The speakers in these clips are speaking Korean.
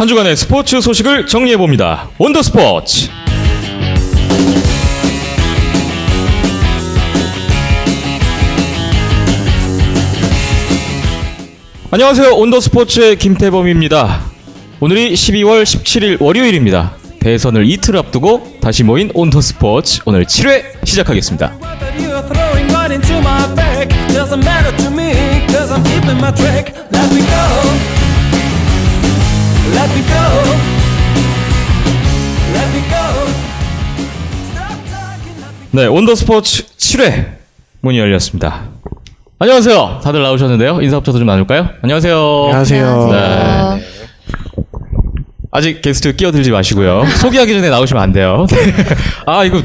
한 주간의 스포츠 소식을 정리해봅니다. 온더스포츠. 안녕하세요. 온더스포츠의 김태범입니다. 오늘이 12월 17일 월요일입니다. 대선을 이틀 앞두고 다시 모인 온더스포츠 오늘 7회 시작하겠습니다. 네, 온더스포츠 7회 문이 열렸습니다. 안녕하세요. 다들 나오셨는데요. 인사부터 좀 나눌까요? 안녕하세요. 안녕하세요. 네. 아직 게스트 끼어들지 마시고요. 소개하기 전에 나오시면 안 돼요. 아, 이거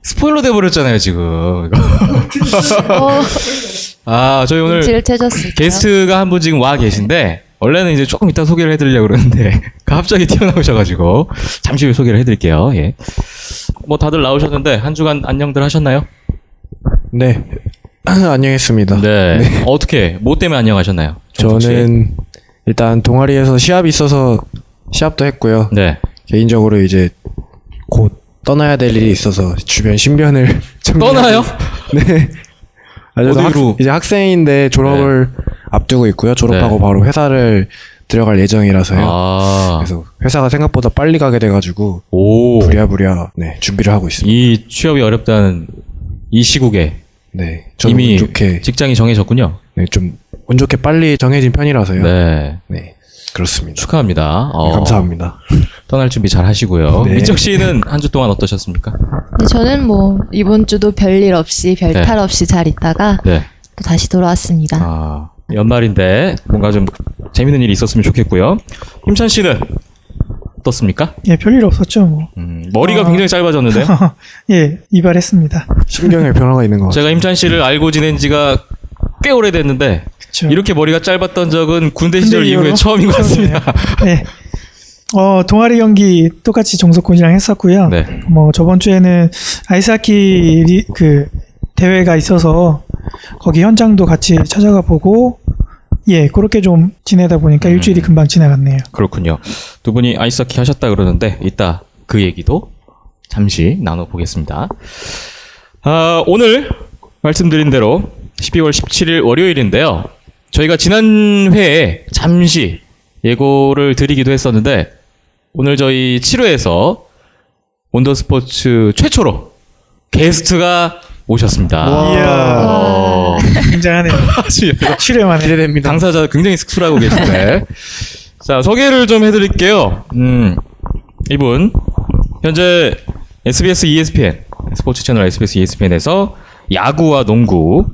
스포일러 돼버렸잖아요, 지금. 아, 저희 오늘 게스트가 한 분 지금 와 계신데 원래는 이제 조금 이따 소개를 해드리려고 그러는데 갑자기 튀어나오셔가지고 잠시 후에 소개를 해드릴게요. 예. 뭐 다들 나오셨는데 한 주간 안녕들 하셨나요? 네. 안녕했습니다. 네. 네. 어떻게 뭐 때문에 안녕하셨나요? 저는 일단 동아리에서 시합이 있어서 시합도 했고요. 네. 개인적으로 이제 곧 떠나야 될 일이 있어서 주변 신변을 떠나요? 네. 어디로? 이제 학생인데 졸업을 앞두고 있고요. 졸업하고 바로 회사를 들어갈 예정이라서요. 아. 그래서 회사가 생각보다 빨리 가게 돼가지고 부랴부랴 준비를 하고 있습니다. 이 취업이 어렵다는 이 시국에 이미 운 좋게 직장이 정해졌군요. 네, 좀 운 좋게 빨리 정해진 편이라서요. 네, 그렇습니다. 축하합니다. 네, 감사합니다. 떠날 준비 잘 하시고요. 민정 씨는 한 주 동안 어떠셨습니까? 네, 저는 뭐 이번 주도 별일 없이 별탈 없이 잘 있다가 또 다시 돌아왔습니다. 아, 연말인데 뭔가 좀 재밌는 일이 있었으면 좋겠고요. 힘찬 씨는 어떻습니까? 예, 별일 없었죠, 뭐. 머리가 굉장히 짧아졌는데요? 예, 이발했습니다. 신경의 변화가 있는 것 같아요. 제가 힘찬 씨를 알고 지낸 지가 꽤 오래됐는데, 그쵸. 이렇게 머리가 짧았던 적은 군대 시절 이후에 처음인 것 같습니다. 네. 동아리 경기 똑같이 정석군이랑 했었고요. 네. 뭐, 저번 주에는 아이스하키 대회가 있어서 거기 현장도 같이 찾아가 보고, 예, 그렇게 좀 지내다 보니까 일주일이 금방 지나갔네요. 그렇군요. 두 분이 아이스하키 하셨다 그러는데 이따 그 얘기도 잠시 나눠보겠습니다. 오늘 말씀드린 대로 12월 17일 월요일인데요. 저희가 지난 회에 잠시 예고를 드리기도 했었는데 오늘 저희 7회에서 온더스포츠 최초로 게스트가 오셨습니다. 이야, 굉장하네요. 7회만에 기대됩니다. 당사자 굉장히 쑥스러워하고 계신데. 자, 소개를 좀 해드릴게요. 이분 현재 SBS ESPN 스포츠 채널 SBS ESPN에서 야구와 농구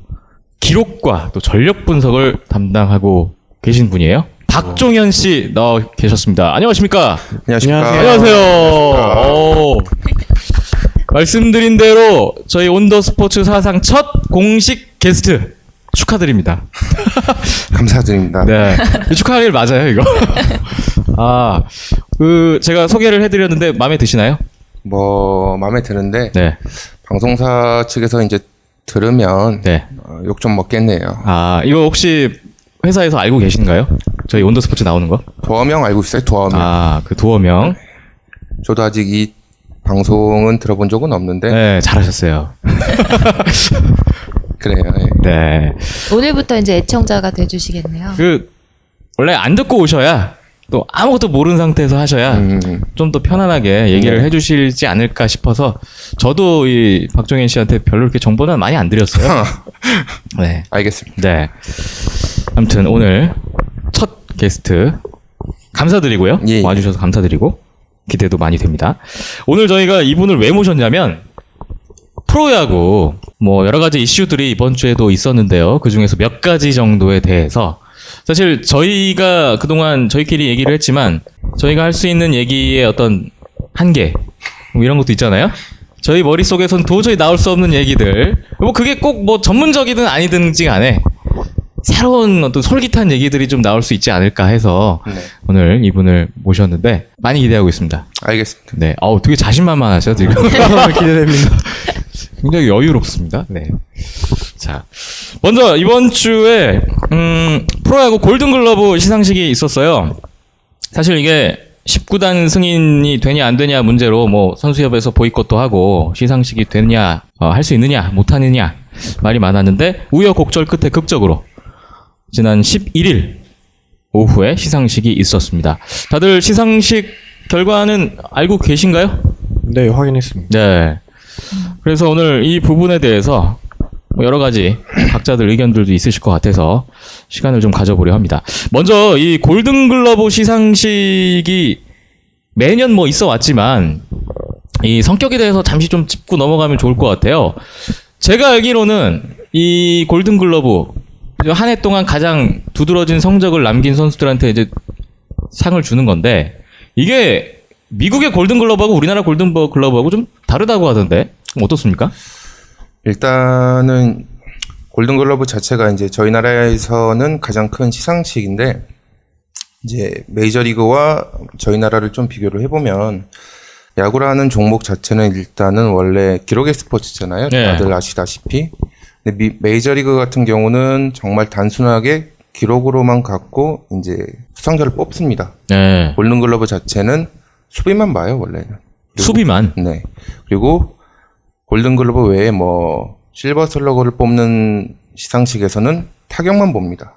기록과 또 전력 분석을 담당하고 계신 분이에요. 박종현 씨 나와 계셨습니다. 안녕하십니까? 안녕하세요. 말씀드린 대로 저희 온더스포츠 사상 첫 공식 게스트 축하드립니다. 감사드립니다. 네. 축하할 일 맞아요, 이거? 제가 소개를 해드렸는데 마음에 드시나요? 뭐 마음에 드는데 방송사 측에서 이제 들으면 욕 좀 먹겠네요. 이거 혹시 회사에서 알고 계신가요? 저희 온더스포츠 나오는 거? 도어명 알고 있어요, 도어명. 그 도어명. 저도 아직 이 방송은 들어본 적은 없는데. 네, 잘하셨어요. 그래요. 네. 오늘부터 이제 애청자가 돼주시겠네요. 원래 안 듣고 오셔야 또 아무것도 모르는 상태에서 하셔야 좀 더 편안하게 얘기를 해주시지 않을까 싶어서 저도 이 박종현 씨한테 별로 이렇게 정보는 많이 안 드렸어요. 네. 알겠습니다. 네. 아무튼 오늘 첫 게스트 감사드리고요. 와주셔서 감사드리고 기대도 많이 됩니다. 오늘 저희가 이분을 왜 모셨냐면 프로야구 뭐 여러 가지 이슈들이 이번 주에도 있었는데요. 그 중에서 몇 가지 정도에 대해서 사실 저희가 그동안 저희끼리 얘기를 했지만 저희가 할 수 있는 얘기의 어떤 한계 뭐 이런 것도 있잖아요. 저희 머릿속에선 도저히 나올 수 없는 얘기들 뭐 그게 꼭 뭐 전문적이든 아니든지 간에 새로운 어떤 솔깃한 얘기들이 좀 나올 수 있지 않을까 해서 오늘 이분을 모셨는데 많이 기대하고 있습니다. 알겠습니다. 네, 되게 자신만만하셔 지금. 기대됩니다. 굉장히 여유롭습니다. 네. 자, 먼저 이번 주에 프로야구 골든글러브 시상식이 있었어요. 사실 이게 19단 승인이 되냐 안 되냐 문제로 뭐 선수협에서 보이콧도 하고 시상식이 되냐 할 수 있느냐 못하느냐 말이 많았는데 우여곡절 끝에 극적으로 지난 11일 오후에 시상식이 있었습니다. 다들 시상식 결과는 알고 계신가요? 네, 확인했습니다. 네. 그래서 오늘 이 부분에 대해서 뭐 여러 가지 각자들 의견들도 있으실 것 같아서 시간을 좀 가져보려 합니다. 먼저 이 골든글러브 시상식이 매년 뭐 있어 왔지만 이 성격에 대해서 잠시 좀 짚고 넘어가면 좋을 것 같아요. 제가 알기로는 이 골든글러브 한 해 동안 가장 두드러진 성적을 남긴 선수들한테 이제 상을 주는 건데 이게 미국의 골든글러브하고 우리나라 골든글러브하고 좀 다르다고 하던데 어떻습니까? 일단은 골든글러브 자체가 이제 저희 나라에서는 가장 큰 시상식인데 이제 메이저리그와 저희 나라를 좀 비교를 해보면 야구라는 종목 자체는 일단은 원래 기록의 스포츠잖아요. 네. 다들 아시다시피. 근데 메이저리그 같은 경우는 정말 단순하게 기록으로만 갖고 이제 수상자를 뽑습니다. 네. 골든글러브 자체는 수비만 봐요, 원래는. 수비만. 네. 그리고 골든글러브 외에 뭐 실버 슬러거를 뽑는 시상식에서는 타격만 봅니다.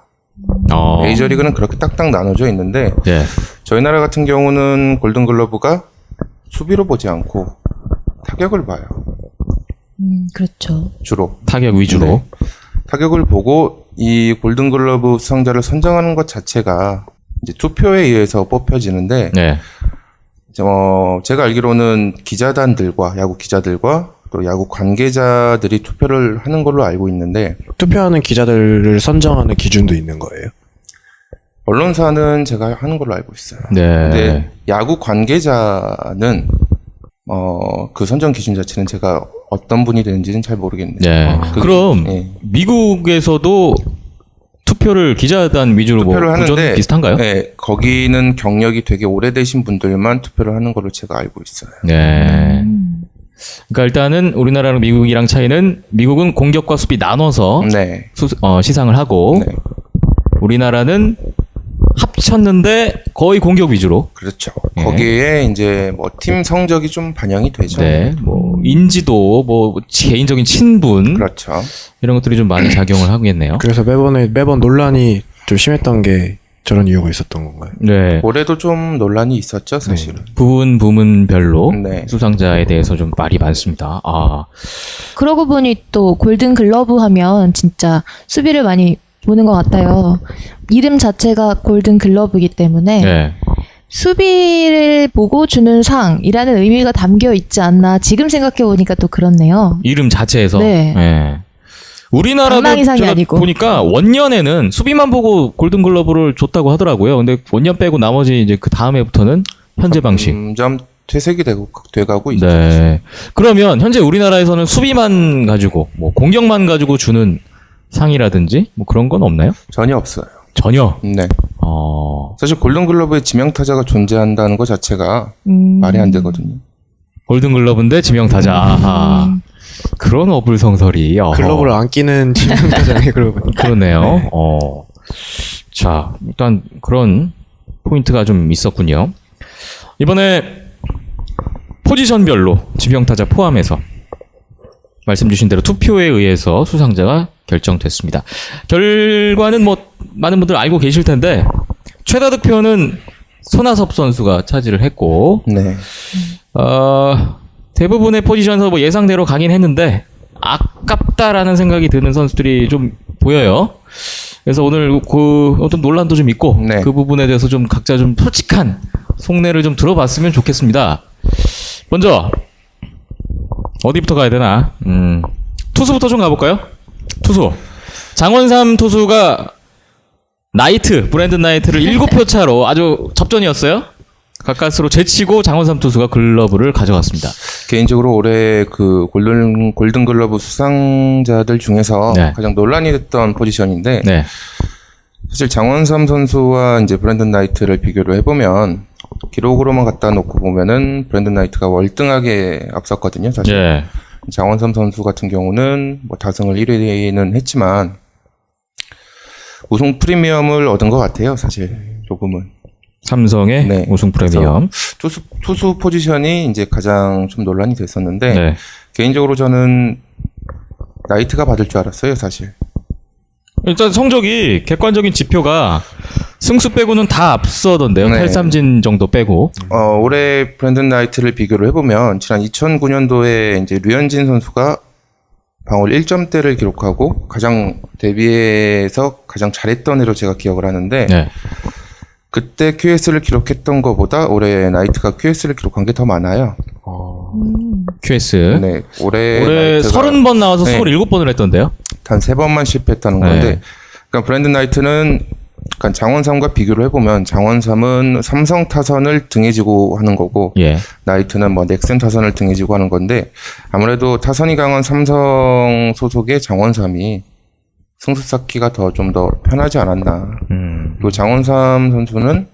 메이저리그는 그렇게 딱딱 나눠져 있는데 네. 저희 나라 같은 경우는 골든글러브가 수비로 보지 않고 타격을 봐요. 그렇죠. 주로. 타격 위주로. 네. 타격을 보고 이 골든글러브 수상자를 선정하는 것 자체가 이제 투표에 의해서 뽑혀지는데 네. 제가 알기로는 기자단들과 야구 기자들과 또 야구 관계자들이 투표를 하는 걸로 알고 있는데 투표하는 기자들을 선정하는 기준도 있는 거예요? 언론사는 제가 하는 걸로 알고 있어요. 네. 근데 야구 관계자는 그 선정 기준 자체는 제가 어떤 분이 되는지는 잘 모르겠네요. 네. 그럼 네. 미국에서도 투표를 기자단 위주로 투표를 구조는 하는데 비슷한가요? 네, 거기는 경력이 되게 오래되신 분들만 투표를 하는 걸로 제가 알고 있어요. 네. 그러니까 일단은 우리나라랑 미국이랑 차이는 미국은 공격과 수비 나눠서 네. 시상을 하고 네. 우리나라는 합쳤는데 거의 공격 위주로. 그렇죠. 네. 거기에 이제 뭐 팀 성적이 좀 반영이 되죠. 네. 뭐 인지도, 뭐 개인적인 친분 그렇죠. 이런 것들이 좀 많이 작용을 하겠네요. 그래서 매번 논란이 좀 심했던 게 저런 이유가 있었던 건가요? 네. 올해도 좀 논란이 있었죠, 사실은. 부문별로 네. 수상자에 대해서 좀 말이 많습니다. 그러고 보니 또 골든 글러브 하면 진짜 수비를 많이 보는 것 같아요. 이름 자체가 골든 글러브이기 때문에 네. 수비를 보고 주는 상이라는 의미가 담겨 있지 않나 지금 생각해 보니까 또 그렇네요. 이름 자체에서. 네. 네. 우리나라도 방망이상이 제가 아니고. 보니까 원년에는 수비만 보고 골든글러브를 줬다고 하더라고요. 근데 원년 빼고 나머지 이제 그 다음 해부터는 현재 방식. 점점 퇴색이 돼가고 있죠. 네. 그러면 현재 우리나라에서는 수비만 가지고 뭐 공격만 가지고 주는 상이라든지 뭐 그런 건 없나요? 전혀 없어요. 전혀. 네. 사실 골든글러브에 지명타자가 존재한다는 것 자체가 말이 안 되거든요. 골든글러브인데 지명타자. 아하. 그런 어불성설이. 글러브를 안 끼는 지명타자네 그러고 보니까. 그러네요. 네. 자, 일단 그런 포인트가 좀 있었군요. 이번에 포지션별로 지명타자 포함해서 말씀 주신 대로 투표에 의해서 수상자가 결정됐습니다. 결과는 뭐 많은 분들 알고 계실 텐데 최다 득표는 손아섭 선수가 차지를 했고 네. 대부분의 포지션에서 뭐 예상대로 가긴 했는데 아깝다라는 생각이 드는 선수들이 좀 보여요. 그래서 오늘 그 어떤 논란도 좀 있고 네. 그 부분에 대해서 좀 각자 좀 솔직한 속내를 좀 들어봤으면 좋겠습니다. 먼저 어디부터 가야 되나? 투수부터 좀 가볼까요? 투수. 장원삼 투수가 브랜든 나이트를 7표 차로 아주 접전이었어요. 가까스로 제치고 장원삼 투수가 글러브를 가져갔습니다. 개인적으로 올해 그 골든글러브 수상자들 중에서 네. 가장 논란이 됐던 포지션인데 네. 사실 장원삼 선수와 이제 브랜든 나이트를 비교를 해보면 기록으로만 갖다 놓고 보면은 브랜든 나이트가 월등하게 앞섰거든요. 사실 예. 장원삼 선수 같은 경우는 뭐 다승을 1위는 했지만 우승 프리미엄을 얻은 것 같아요. 사실 조금은. 삼성의 네. 우승 프리미엄. 투수 포지션이 이제 가장 좀 논란이 됐었는데 네. 개인적으로 저는 나이트가 받을 줄 알았어요, 사실. 일단 성적이 객관적인 지표가 승수 빼고는 다 앞서던데요. 네. 탈삼진 정도 빼고. 올해 브랜든 나이트를 비교를 해보면 지난 2009년도에 이제 류현진 선수가 방울 1점대를 기록하고 가장 데뷔해서 가장 잘했던 해로 제가 기억을 하는데 네. 그때 QS를 기록했던 것보다 올해 나이트가 QS를 기록한 게 더 많아요. QS. 네, 올해 올해 나이트가 30번 나와서 네. 27번을 했던데요. 단 3번만 실패했다는 네. 건데, 그러니까 브랜든 나이트는 약간 장원삼과 비교를 해보면 장원삼은 삼성 타선을 등에 지고 하는 거고 예. 나이트는 뭐 넥센 타선을 등에 지고 하는 건데 아무래도 타선이 강한 삼성 소속의 장원삼이 승수 쌓기가 좀 더 편하지 않았나. 그리고 장원삼 선수는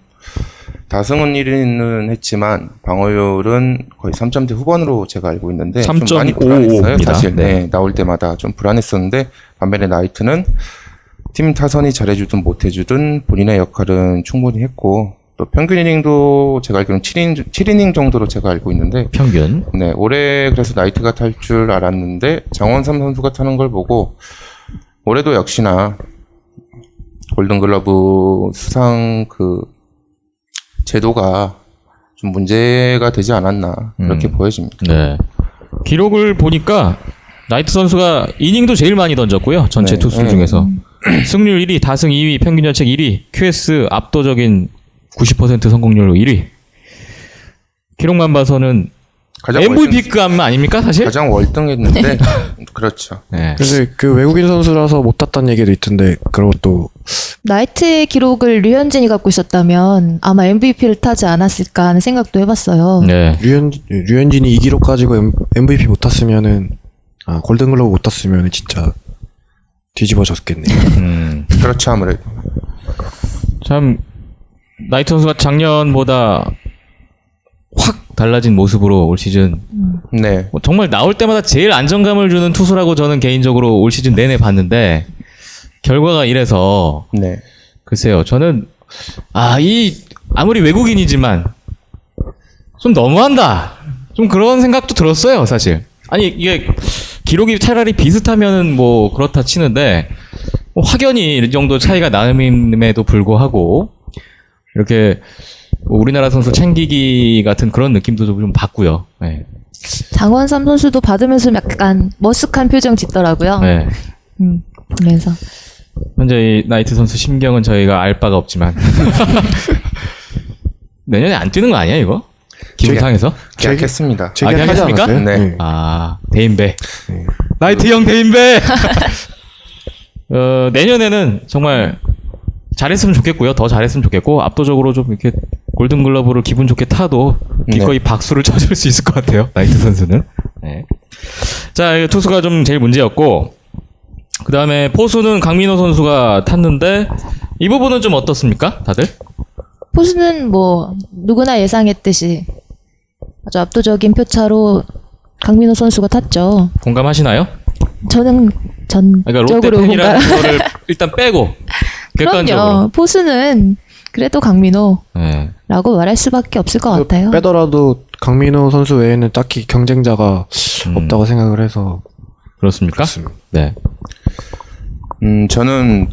다승은 1위는 했지만 방어율은 거의 3점대 후반으로 제가 알고 있는데 좀 많이 3.55 불안했어요. 입니다. 사실 네. 네, 나올 때마다 좀 불안했었는데 반면에 나이트는 팀 타선이 잘해주든 못해주든 본인의 역할은 충분히 했고 또 평균 이닝도 제가 알기로는 7이닝 정도로 제가 알고 있는데 평균. 네, 올해 그래서 나이트가 탈 줄 알았는데 장원삼 선수가 타는 걸 보고 올해도 역시나 골든글러브 수상 그 제도가 좀 문제가 되지 않았나 그렇게 보여집니다. 네. 기록을 보니까 나이트 선수가 이닝도 제일 많이 던졌고요. 전체 네. 투수 중에서. 승률 1위, 다승 2위, 평균 자책 1위, QS 압도적인 90% 성공률로 1위. 기록만 봐서는 가장 MVP급 아닙니까, 사실? 가장 월등했는데 그렇죠. 네. 그래서 그 외국인 선수라서 못 땄다는 얘기도 있던데 그런 것도 나이트의 기록을 류현진이 갖고 있었다면 아마 MVP를 타지 않았을까 하는 생각도 해봤어요. 네. 류현진이 이 기록 가지고 MVP 못 탔으면은 골든글러브 못 탔으면은 진짜 뒤집어졌겠네요. 그렇죠 아무래도. 참 나이트 선수가 작년보다 확 달라진 모습으로 올 시즌 네. 정말 나올 때마다 제일 안정감을 주는 투수라고 저는 개인적으로 올 시즌 내내 봤는데 결과가 이래서 네. 글쎄요 저는 아무리 외국인이지만 좀 너무한다 좀 그런 생각도 들었어요 사실. 아니 이게 기록이 차라리 비슷하면은 뭐 그렇다 치는데 뭐 확연히 이 정도 차이가 남임에도 불구하고 이렇게 뭐 우리나라 선수 챙기기 같은 그런 느낌도 좀 받고요. 네. 장원삼 선수도 받으면서 약간 머쓱한 표정 짓더라고요. 네. 보면서. 현재 이 나이트 선수 심경은 저희가 알 바가 없지만 내년에 안 뛰는 거 아니야 이거? 기분상에서? 계약했습니다. 재계약하지 계약했습니까? 않았어요? 네. 대인배. 네. 나이트 형 대인배. 내년에는 정말 잘했으면 좋겠고요. 더 잘했으면 좋겠고 압도적으로 좀 이렇게 골든글러브를 기분 좋게 타도 기꺼이 박수를 쳐줄 수 있을 것 같아요. 나이트 선수는. 네. 자, 이 투수가 좀 제일 문제였고 그 다음에 포수는 강민호 선수가 탔는데 이 부분은 좀 어떻습니까? 다들? 포수는 뭐 누구나 예상했듯이 아주 압도적인 표차로 강민호 선수가 탔죠. 공감하시나요? 저는 그러니까 롯데 전적으로 팬이라는 공감. 거를 일단 빼고 객관적으로. 그럼요. 포수는 그래도 강민호라고 네. 말할 수밖에 없을 것 같아요. 빼더라도 강민호 선수 외에는 딱히 경쟁자가 없다고 생각을 해서 그렇습니까? 그렇습니다. 네. 저는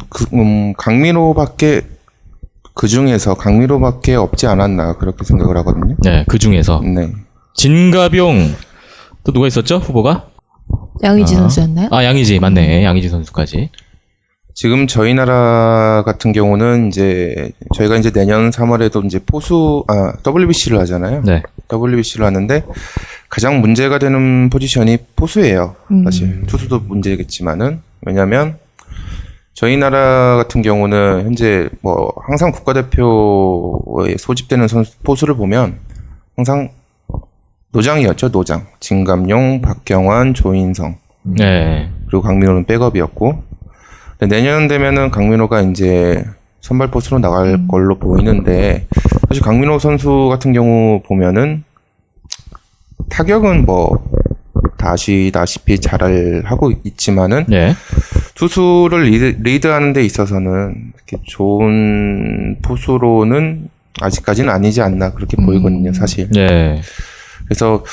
그 중에서 강민호밖에 없지 않았나 그렇게 생각을 하거든요. 네, 그 중에서 네. 진가병 또 누가 있었죠? 후보가? 양의지 선수였나요? 양의지 맞네. 양의지 선수까지. 지금 저희 나라 같은 경우는 이제 저희가 이제 내년 3월에도 이제 WBC를 하잖아요. 네. WBC를 하는데 가장 문제가 되는 포지션이 포수예요. 사실 투수도 문제겠지만은 왜냐하면 저희 나라 같은 경우는 현재 뭐 항상 국가대표에 소집되는 포수를 보면 항상 노장이었죠. 노장. 진감용, 박경환, 조인성. 네. 그리고 강민호는 백업이었고 내년 되면은 강민호가 이제 선발 포수로 나갈 걸로 보이는데 사실 강민호 선수 같은 경우 보면은 타격은 뭐 다 아시다시피 잘 하고 있지만은 네. 투수를 리드하는 데 있어서는 이렇게 좋은 포수로는 아직까지는 아니지 않나 그렇게 보이거든요, 사실. 네. 그래서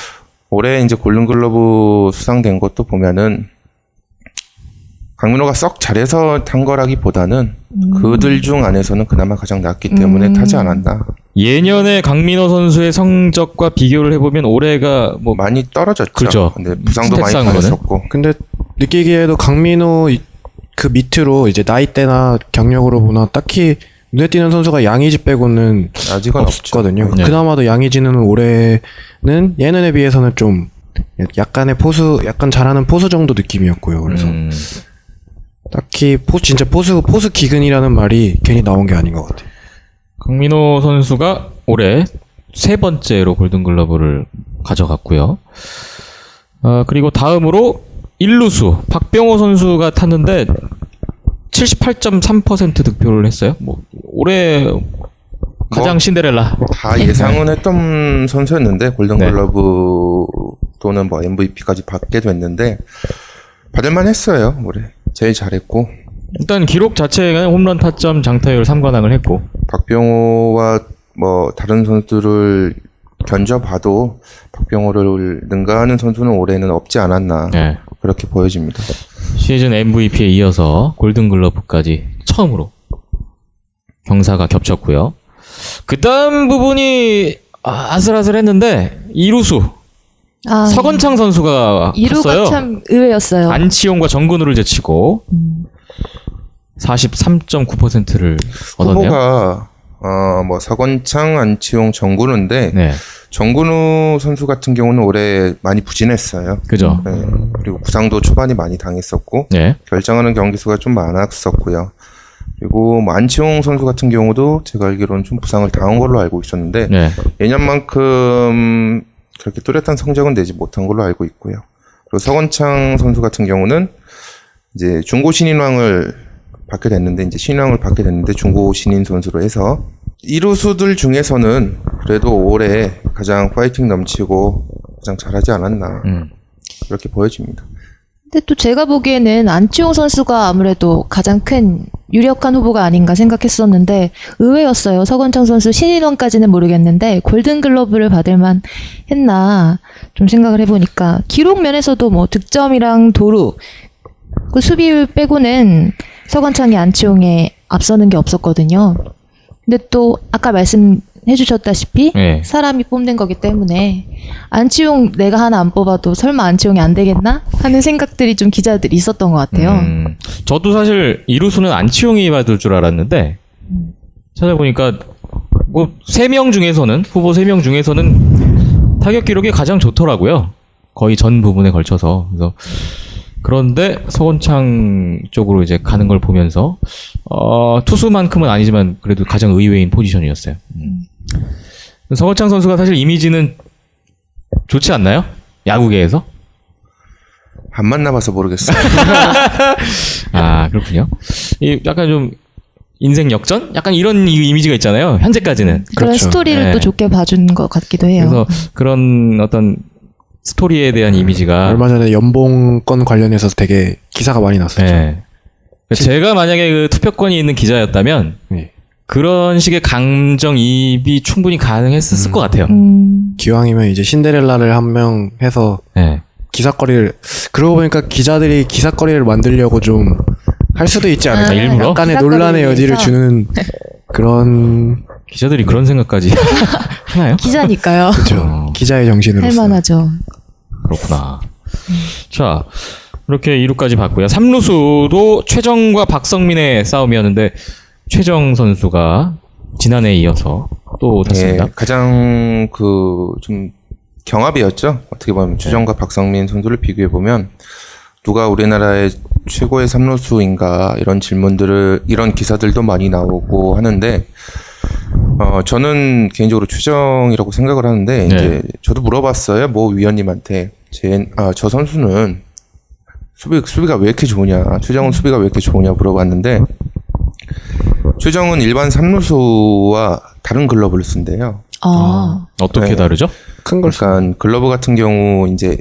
올해 이제 골든글러브 수상된 것도 보면은 강민호가 썩 잘해서 탄 거라기보다는 그들 중 안에서는 그나마 가장 낫기 때문에 타지 않았나. 예년의 강민호 선수의 성적과 비교를 해보면 올해가 뭐 많이 떨어졌죠. 그렇죠. 근데 부상도 많이 스탯상으로는. 당했었고. 근데 느끼기에도 강민호 그 밑으로 이제 나이대나 경력으로 보나 딱히 눈에 띄는 선수가 양의지 빼고는 아직은 없거든요. 없죠. 네. 그나마도 양의지는 올해는 예년에 비해서는 좀 약간의 포수, 약간 잘하는 포수 정도 느낌이었고요. 그래서 딱히 진짜 포수 기근이라는 말이 괜히 나온 게 아닌 것 같아요. 강민호 선수가 올해 3번째로 골든글러브를 가져갔고요. 그리고 다음으로 1루수 박병호 선수가 탔는데 78.3% 득표를 했어요. 뭐 올해 가장 신데렐라. 다 예상은 했던 선수였는데 골든글러브 또는 뭐 MVP까지 받게 됐는데 받을만 했어요. 올해 제일 잘했고 일단 기록 자체가 홈런 타점 장타율 3관왕을 했고 박병호와 뭐 다른 선수들을 견져봐도 박병호를 능가하는 선수는 올해는 없지 않았나 네. 그렇게 보여집니다. 시즌 MVP에 이어서 골든글러브까지 처음으로 경사가 겹쳤고요. 그 다음 부분이 아슬아슬했는데 이루수 서건창 선수가 이루가 컸어요. 참 의외였어요. 안치홍과 정근우를 제치고 43.9%를 얻었네요. 후보가 뭐 서건창, 안치홍, 정근우인데 네, 정근우 선수 같은 경우는 올해 많이 부진했어요. 그죠. 네, 그리고 부상도 초반에 많이 당했었고 네, 결정하는 경기 수가 좀 많았었고요. 그리고 뭐 안치홍 선수 같은 경우도 제가 알기로는 좀 부상을 당한 걸로 알고 있었는데 네. 예년만큼 그렇게 뚜렷한 성적은 내지 못한 걸로 알고 있고요. 그리고 서건창 선수 같은 경우는 이제 중고 신인왕을 받게 됐는데 이제 신인왕을 받게 됐는데 중고 신인 선수로 해서 이루수들 중에서는 그래도 올해 가장 파이팅 넘치고 가장 잘하지 않았나 그렇게 보여집니다. 근데 또 제가 보기에는 안치홍 선수가 아무래도 가장 큰 유력한 후보가 아닌가 생각했었는데 의외였어요. 서건창 선수 신인왕까지는 모르겠는데 골든글러브를 받을만 했나 좀 생각을 해보니까 기록 면에서도 뭐 득점이랑 도루 그 수비율 빼고는 서건창이 안치홍에 앞서는 게 없었거든요. 근데 또 아까 말씀해주셨다시피 네. 사람이 뽑는 거기 때문에 안치홍 내가 하나 안 뽑아도 설마 안치홍이 안 되겠나 하는 생각들이 좀 기자들이 있었던 것 같아요. 저도 사실 이루수는 안치홍이 받을 줄 알았는데 찾아보니까 뭐 3명 중에서는 후보 3명 중에서는 타격 기록이 가장 좋더라고요. 거의 전 부분에 걸쳐서. 그래서 그런데 서건창 쪽으로 이제 가는 걸 보면서 투수만큼은 아니지만 그래도 가장 의외인 포지션이었어요. 서건창 선수가 사실 이미지는 좋지 않나요? 야구계에서? 안 만나봐서 모르겠어요. 아, 그렇군요. 이 약간 좀 인생 역전? 약간 이런 이미지가 있잖아요. 현재까지는. 그런 그렇죠. 스토리를 네. 또 좋게 봐준 것 같기도 해요. 그래서 그런 어떤 스토리에 대한 이미지가 얼마 전에 연봉권 관련해서 되게 기사가 많이 났었죠. 네. 제가 만약에 그 투표권이 있는 기자였다면 네. 그런 식의 감정이입이 충분히 가능했을 것 같아요. 기왕이면 이제 신데렐라를 한 명 해서 네. 기사거리를 그러고 보니까 기자들이 기사거리를 만들려고 좀 할 수도 있지 않을까. 일부러? 약간의 기사거리를 논란의 여지를 위해서? 주는 그런 기자들이 그런 생각까지 하나요? 기자니까요. 그렇죠. 기자의 정신으로서. 할만하죠. 그렇구나. 자, 이렇게 2루까지 봤고요. 3루수도 최정과 박성민의 싸움이었는데 최정 선수가 지난해에 이어서 또 탔습니다. 네, 가장 그 좀 경합이었죠. 어떻게 보면 주정과 박성민 선수를 비교해 보면 누가 우리나라의 최고의 3루수인가 이런 질문들을 이런 기사들도 많이 나오고 하는데 저는 개인적으로 최정이라고 생각을 하는데 이제 저도 물어봤어요. 모 위원님한테 저 선수는 수비가 왜 이렇게 좋으냐, 최정은 수비가 왜 이렇게 좋으냐 물어봤는데 최정은 일반 3루수와 다른 글러브를 쓴대요. 어떻게 네. 다르죠? 큰 걸. 그러니까 글러브 같은 경우 이제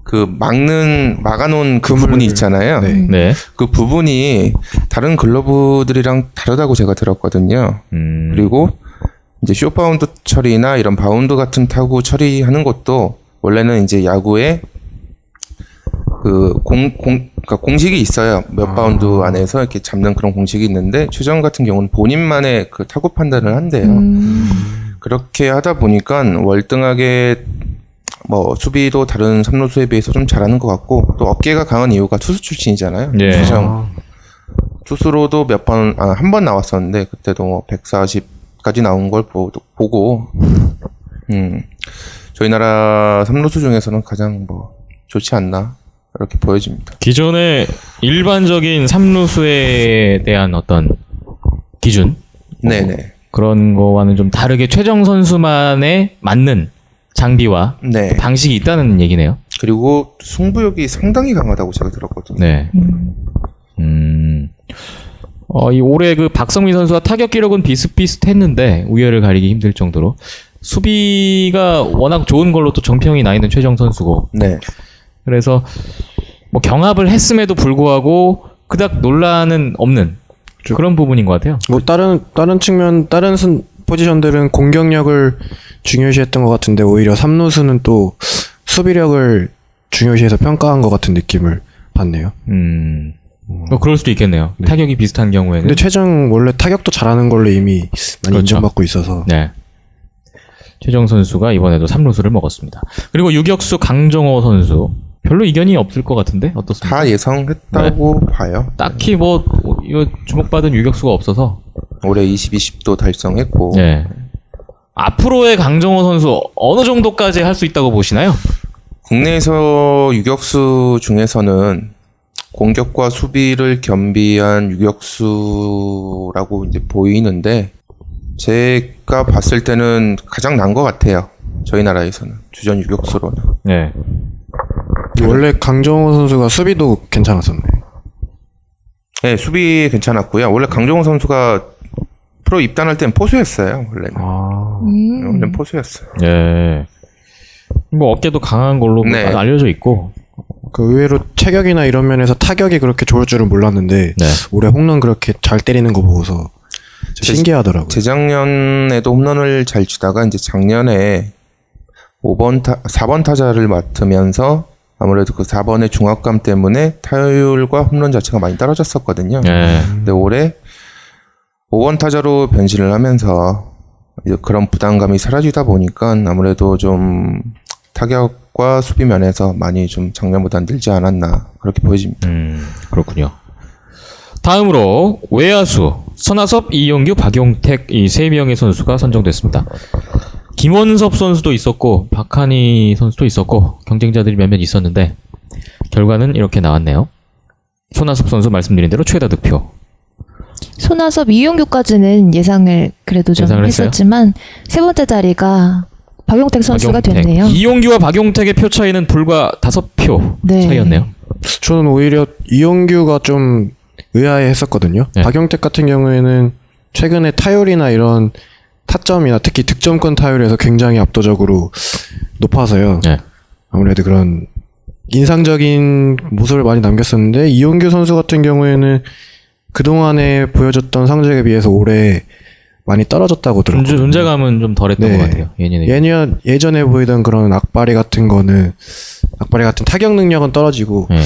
그 막아놓은 그 부분이 있잖아요. 네. 네. 그 부분이 다른 글러브들이랑 다르다고 제가 들었거든요. 그리고 이제 쇼바운드 처리나 이런 바운드 같은 타구 처리하는 것도 원래는 이제 야구에 그러니까 공식이 있어요. 몇 바운드 안에서 이렇게 잡는 그런 공식이 있는데 최정 같은 경우는 본인만의 그 타구 판단을 한대요. 그렇게 하다 보니까 월등하게 뭐 수비도 다른 삼루수에 비해서 좀 잘하는 것 같고 또 어깨가 강한 이유가 투수 출신이잖아요. 예. 최정 투수로도 한 번 나왔었는데 그때도 뭐 140까지 나온 걸 보고 저희 나라 삼루수 중에서는 가장 뭐 좋지 않나 이렇게 보여집니다. 기존의 일반적인 삼루수에 대한 어떤 기준 네네. 그런 거와는 좀 다르게 최정 선수만의 맞는 장비와 네. 방식이 있다는 얘기네요. 그리고 승부욕이 상당히 강하다고 제가 들었거든요. 네. 이 올해 그 박성민 선수와 타격 기록은 비슷비슷했는데 우열을 가리기 힘들 정도로 수비가 워낙 좋은 걸로 또 정평이 나 있는 최정 선수고. 네. 그래서 뭐 경합을 했음에도 불구하고 그닥 논란은 없는 그런 부분인 것 같아요. 뭐 다른 측면 다른 포지션들은 공격력을 중요시했던 것 같은데 오히려 삼루수는 또 수비력을 중요시해서 평가한 것 같은 느낌을 받네요. 뭐 그럴 수도 있겠네요. 네. 타격이 비슷한 경우에는. 근데 최정 원래 타격도 잘하는 걸로 이미 많이 그렇죠. 인정받고 있어서. 네. 최정 선수가 이번에도 3루수를 먹었습니다. 그리고 유격수 강정호 선수 별로 이견이 없을 것 같은데 어떻습니까? 다 예상했다고 봐요. 딱히 뭐 이거 주목받은 유격수가 없어서 올해 20-20도 달성했고 네. 앞으로의 강정호 선수 어느 정도까지 할 수 있다고 보시나요? 국내에서 유격수 중에서는 공격과 수비를 겸비한 유격수라고 이제 보이는데 제가 봤을 때는 가장 난 것 같아요. 저희 나라에서는 주전 유격수로는. 네. 원래 강정호 선수가 수비도 괜찮았었네. 네, 수비 괜찮았고요. 원래 강정호 선수가 프로 입단할 땐 포수였어요. 원래는. 원래는 포수였어요. 예. 뭐 어깨도 강한 걸로 네. 알려져 있고. 그 의외로 체격이나 이런 면에서 타격이 그렇게 좋을 줄은 몰랐는데 네. 올해 홈런 그렇게 잘 때리는 거 보고서 신기하더라고요. 재작년에도 홈런을 잘 치다가 이제 작년에 4번 타자를 맡으면서 아무래도 그 4번의 중압감 때문에 타율과 홈런 자체가 많이 떨어졌었거든요. 예. 근데 올해 5번 타자로 변신을 하면서 이제 그런 부담감이 사라지다 보니까 아무래도 좀 타격과 수비 면에서 많이 좀 작년보다 늘지 않았나 그렇게 보여집니다. 그렇군요. 다음으로 외야수 손아섭, 이용규, 박용택 이 세 명의 선수가 선정됐습니다. 김원섭 선수도 있었고 박한희 선수도 있었고 경쟁자들이 몇몇 있었는데 결과는 이렇게 나왔네요. 손아섭 선수 말씀드린 대로 최다 득표. 손아섭, 이용규까지는 예상을 그래도 좀 예상을 했어요? 했었지만 세 번째 자리가 박용택 선수가 박용택. 됐네요. 이용규와 박용택의 표 차이는 불과 5표 네. 차이였네요. 저는 오히려 이용규가 좀 의아해했었거든요. 네. 박용택 같은 경우에는 최근에 타율이나 이런 타점이나 특히 득점권 타율에서 굉장히 압도적으로 높아서요. 네. 아무래도 그런 인상적인 모습을 많이 남겼었는데 이용규 선수 같은 경우에는 그동안에 보여줬던 성적에 비해서 올해 많이 떨어졌다고 들었거든요. 존재감은 좀 덜했던 네. 것 같아요. 예전에 보이던 그런 악바리 같은 타격 능력은 떨어지고 네.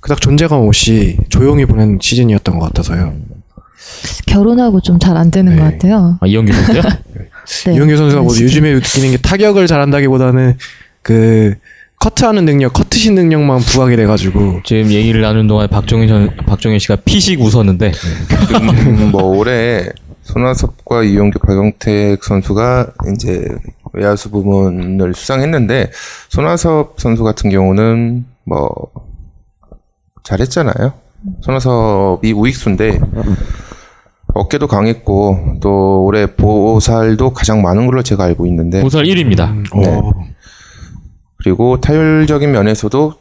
그닥 존재감 없이 조용히 보낸 시즌이었던 것 같아서요. 결혼하고 좀 잘 안 되는 네. 것 같아요. 이용규 선수요? 네. 이용규 선수가 뭐 지금. 요즘에 느끼는 게 타격을 잘한다기보다는 그 커트하는 능력, 커트신 능력만 부각이 돼가지고 지금 얘기를 나눈 동안 박종현 씨가 피식 웃었는데 뭐 올해 손아섭과 이용규, 박용택 선수가 이제 외야수 부문을 수상했는데 손아섭 선수 같은 경우는 뭐 잘했잖아요. 손아섭이 우익수인데 어깨도 강했고 또 올해 보살도 가장 많은 걸로 제가 알고 있는데 보살 1위입니다. 네. 그리고 타율적인 면에서도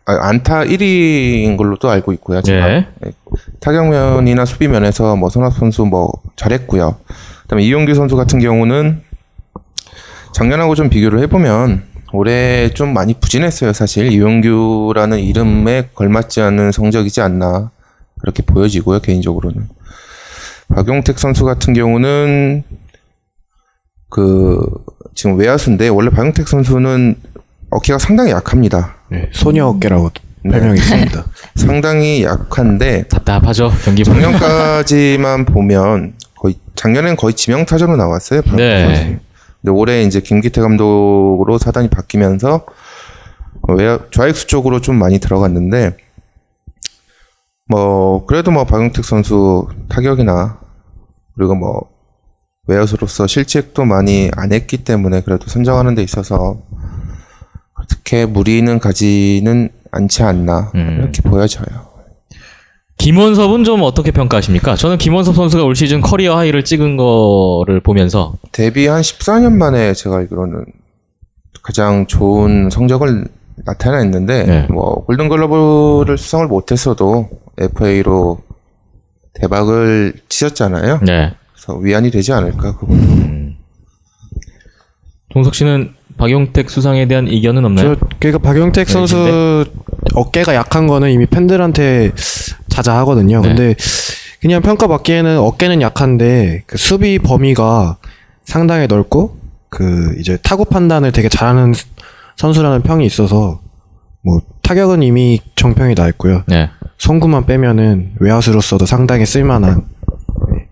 안타 1위인 걸로도 알고 있고요. 제가. 네. 네. 타격면이나 수비 면에서 뭐 손아섭 선수 뭐 잘했고요. 그다음에 이용규 선수 같은 경우는 작년하고 좀 비교를 해보면 올해 좀 많이 부진했어요. 사실 이용규라는 이름에 걸맞지 않는 성적이지 않나 그렇게 보여지고요. 개인적으로는 박용택 선수 같은 경우는 지금 외야수인데 원래 박용택 선수는 어깨가 상당히 약합니다. 네, 소녀 어깨라고 네. 별명이 있습니다. 상당히 약한데 답답하죠 경기 보면. 작년까지만 보면 작년엔 거의 지명타자로 나왔어요. 박용택 네. 선수. 근데 올해 이제 김기태 감독으로 사단이 바뀌면서 좌익수 쪽으로 좀 많이 들어갔는데 그래도 박용택 선수 타격이나 그리고 외야수로서 실책도 많이 안 했기 때문에 그래도 선정하는 데 있어서 그렇게 무리는 가지는 않지 않나 이렇게 보여져요. 김원섭은 좀 어떻게 평가하십니까? 저는 김원섭 선수가 올 시즌 커리어 하이를 찍은 거를 보면서 데뷔 한 14년 만에 제가 알기로는 가장 좋은 성적을 나타냈는데 네. 골든글러브를 수상을 못했어도 FA로 대박을 치셨잖아요. 네. 그래서 위안이 되지 않을까 그것도. 동석 씨는 박용택 수상에 대한 의견은 없나요? 그러니까 박용택 네, 선수 어깨가 약한 거는 이미 팬들한테 자자하거든요. 네. 근데 그냥 평가받기에는 어깨는 약한데 그 수비 범위가 상당히 넓고 이제 타구 판단을 되게 잘하는 선수라는 평이 있어서 타격은 이미 정평이 나 있고요. 네. 송구만 빼면은 외야수로서도 상당히 쓸만한. 네.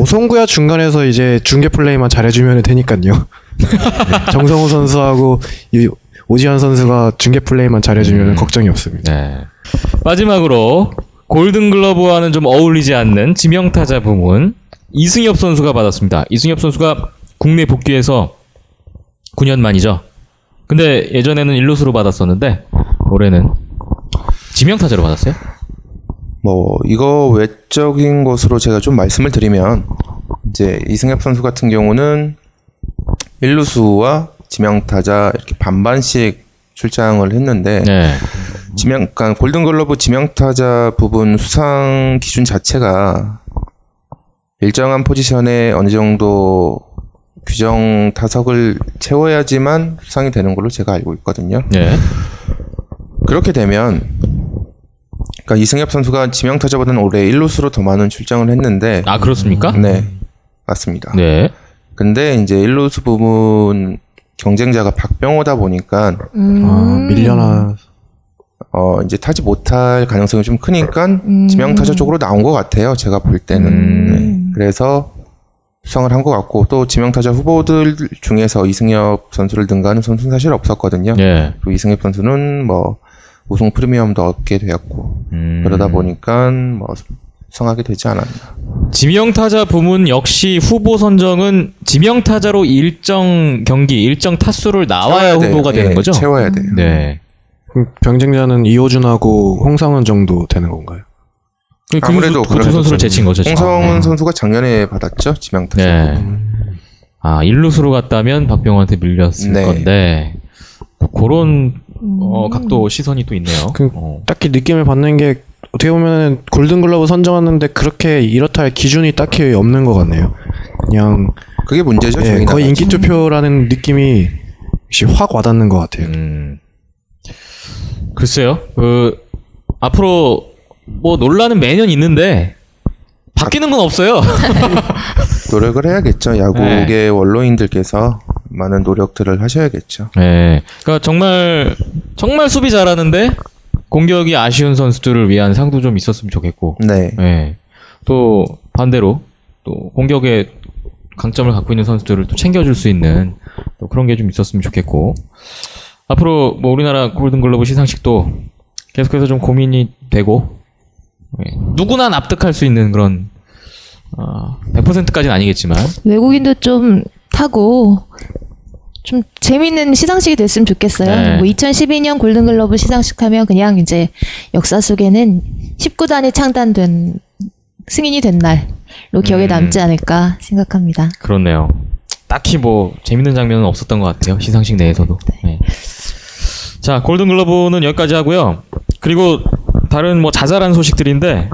송구야 중간에서 이제 중계 플레이만 잘해주면 되니까요. 네. 정성호 선수하고 오지환 선수가 중계 플레이만 잘해주면 걱정이 없습니다. 네. 마지막으로 골든글러브와는 좀 어울리지 않는 지명타자 부문 이승엽 선수가 받았습니다. 이승엽 선수가 국내 복귀해서 9년 만이죠. 근데 예전에는 1루수로 받았었는데 올해는 지명타자로 받았어요? 이거 외적인 것으로 제가 좀 말씀을 드리면 이제 이승엽 선수 같은 경우는 1루수와 지명타자 이렇게 반반씩 출장을 했는데 네. 그러니까 골든글러브 지명타자 부분 수상 기준 자체가 일정한 포지션에 어느 정도 규정 타석을 채워야지만 수상이 되는 걸로 제가 알고 있거든요. 네. 그렇게 되면 그러니까 이승엽 선수가 지명타자보다는 올해 1루수로 더 많은 출장을 했는데 아 그렇습니까? 네. 맞습니다. 네. 근데 이제 1루수 부분 경쟁자가 박병호다 보니까 밀려나. 이제 타지 못할 가능성이 좀 크니까 지명타자 쪽으로 나온 것 같아요. 제가 볼 때는. 네. 그래서 수상을 한 것 같고 또 지명타자 후보들 중에서 이승엽 선수를 능가하는 선수는 사실 없었거든요. 네. 또 이승엽 선수는 우승 프리미엄도 얻게 되었고 그러다 보니까 수상하게 되지 않았나. 지명타자 부문 역시 후보 선정은 지명타자로 일정 경기, 일정 타수를 나와야 후보가 되는 거죠? 채워야 돼요. 네. 경쟁자는 이호준하고 홍상은 정도 되는 건가요? 아무래도 그 두 선수를 제친 거죠. 지금. 홍성은 선수가 작년에 받았죠. 지명타자. 네. 1루수로 갔다면 박병호한테 밀렸을 네. 건데 그런 각도 시선이 또 있네요. 딱히 느낌을 받는 게 어떻게 보면 골든글러브 선정하는데 그렇게 이렇다 할 기준이 딱히 없는 것 같네요. 그냥 그게 문제죠. 거의 나라에서. 인기 투표라는 느낌이 역시 확 와닿는 것 같아요. 글쎄요. 앞으로 논란은 매년 있는데 바뀌는 건 없어요. 노력을 해야겠죠. 야구계 원로인들께서 많은 노력들을 하셔야겠죠. 네. 그러니까 정말 수비 잘하는데 공격이 아쉬운 선수들을 위한 상도 좀 있었으면 좋겠고. 네. 네. 또 반대로 또 공격에 강점을 갖고 있는 선수들을 또 챙겨줄 수 있는 또 그런 게 좀 있었으면 좋겠고. 앞으로 우리나라 골든글러브 시상식도 계속해서 좀 고민이 되고 누구나 납득할 수 있는 그런 100%까지는 아니겠지만 외국인도 좀 타고 좀 재밌는 시상식이 됐으면 좋겠어요. 네. 2012년 골든글러브 시상식 하면 그냥 이제 역사 속에는 19단이 창단된 승인이 된 날로 기억에 남지 않을까 생각합니다. 그렇네요. 딱히 재밌는 장면은 없었던 것 같아요. 시상식 내에서도. 네. 자, 골든글러브는 여기까지 하고요. 그리고 다른 자잘한 소식들인데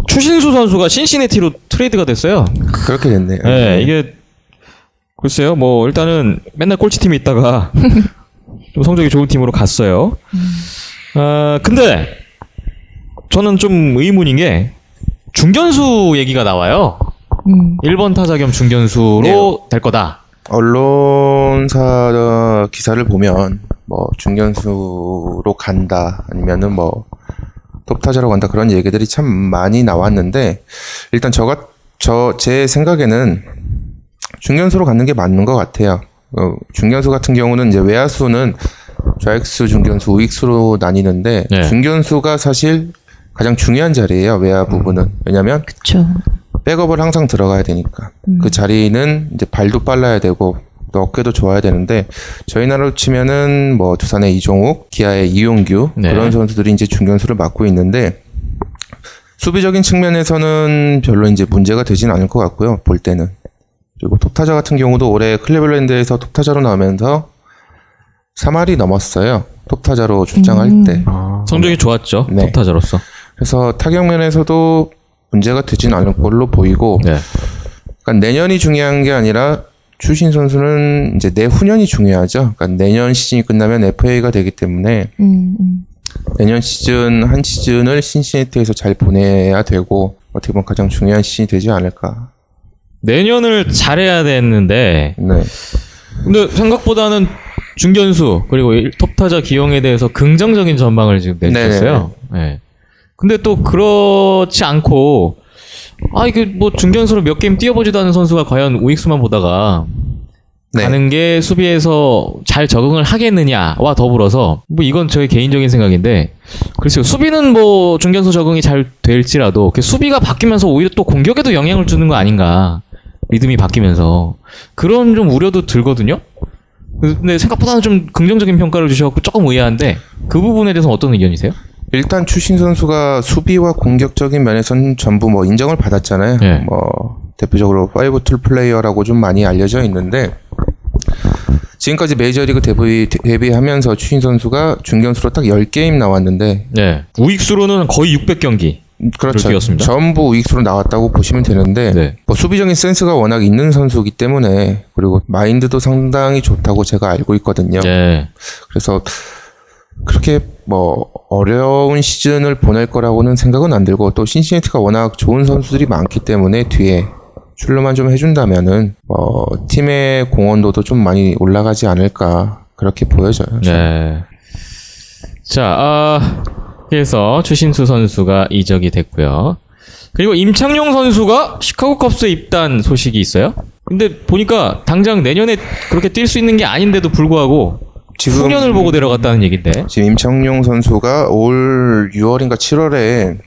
추신수 선수가 신시내티로 트레이드가 됐어요. 그렇게 됐네요. 네, 이게 글쎄요. 일단은 맨날 꼴찌팀에 있다가 좀 성적이 좋은 팀으로 갔어요. 근데 저는 좀 의문인 게 중견수 얘기가 나와요. 1번 타자 겸 중견수로 될 거다. 언론사 기사를 보면 뭐 중견수로 간다 아니면은 뭐 톱타자로 간다 그런 얘기들이 참 많이 나왔는데 일단 제 생각에는 중견수로 가는 게 맞는 것 같아요. 중견수 같은 경우는 이제 외야수는 좌익수, 중견수, 우익수로 나뉘는데 네. 중견수가 사실 가장 중요한 자리예요. 외야 부분은. 왜냐면 그쵸. 백업을 항상 들어가야 되니까. 그 자리는 이제 발도 빨라야 되고 또 어깨도 좋아야 되는데 저희 나라로 치면은 뭐 두산의 이종욱, 기아의 이용규 네. 그런 선수들이 이제 중견수를 맡고 있는데 수비적인 측면에서는 별로 이제 문제가 되진 않을 것 같고요. 볼 때는. 그리고 톱타자 같은 경우도 올해 클리블랜드에서 톱타자로 나오면서 3할이 넘었어요. 톱타자로 출장할 때. 성적이 좋았죠. 네. 톱타자로서. 그래서 타격면에서도 문제가 되진 않을 걸로 보이고 네. 그러니까 내년이 중요한 게 아니라 추신 선수는 이제 내후년이 중요하죠. 그러니까 내년 시즌이 끝나면 FA가 되기 때문에 내년 시즌 한 시즌을 신시내티에서 잘 보내야 되고 어떻게 보면 가장 중요한 시즌이 되지 않을까. 내년을 잘해야 되는데 네. 근데 생각보다는 중견수 그리고 톱타자 기용에 대해서 긍정적인 전망을 지금 내주셨어요. 네. 근데 또 그렇지 않고 이게 뭐 중견수로 몇 게임 뛰어보지도 않은 선수가 과연 우익수만 보다가 네. 가는 게 수비에서 잘 적응을 하겠느냐와 더불어서 뭐 이건 저의 개인적인 생각인데 글쎄요 수비는 뭐 중견수 적응이 잘 될지라도 수비가 바뀌면서 오히려 또 공격에도 영향을 주는 거 아닌가 리듬이 바뀌면서 그런 좀 우려도 들거든요. 근데 생각보다는 좀 긍정적인 평가를 주셔서 조금 의아한데 그 부분에 대해서 어떤 의견이세요? 일단 추신 선수가 수비와 공격적인 면에서는 전부 뭐 인정을 받았잖아요. 네. 뭐 대표적으로 5툴 플레이어라고 좀 많이 알려져 있는데 지금까지 메이저리그 데뷔하면서 추신 선수가 중견수로 딱 10게임 나왔는데 네. 우익수로는 거의 600경기. 그렇죠. 뛰었습니다. 전부 우익수로 나왔다고 보시면 되는데 네. 뭐 수비적인 센스가 워낙 있는 선수이기 때문에 그리고 마인드도 상당히 좋다고 제가 알고 있거든요. 네. 그래서 그렇게 뭐 어려운 시즌을 보낼 거라고는 생각은 안 들고 또 신시내티가 워낙 좋은 선수들이 많기 때문에 뒤에 출루만 좀 해준다면은 팀의 공헌도도 좀 많이 올라가지 않을까 그렇게 보여져요. 네. 자, 그래서 추신수 선수가 이적이 됐고요. 그리고 임창용 선수가 시카고 컵스에 입단 소식이 있어요. 근데 보니까 당장 내년에 그렇게 뛸 수 있는 게 아닌데도 불구하고 지금 후년을 보고 데려갔다는 얘긴데. 지금 임창용 선수가 올 6월인가 7월에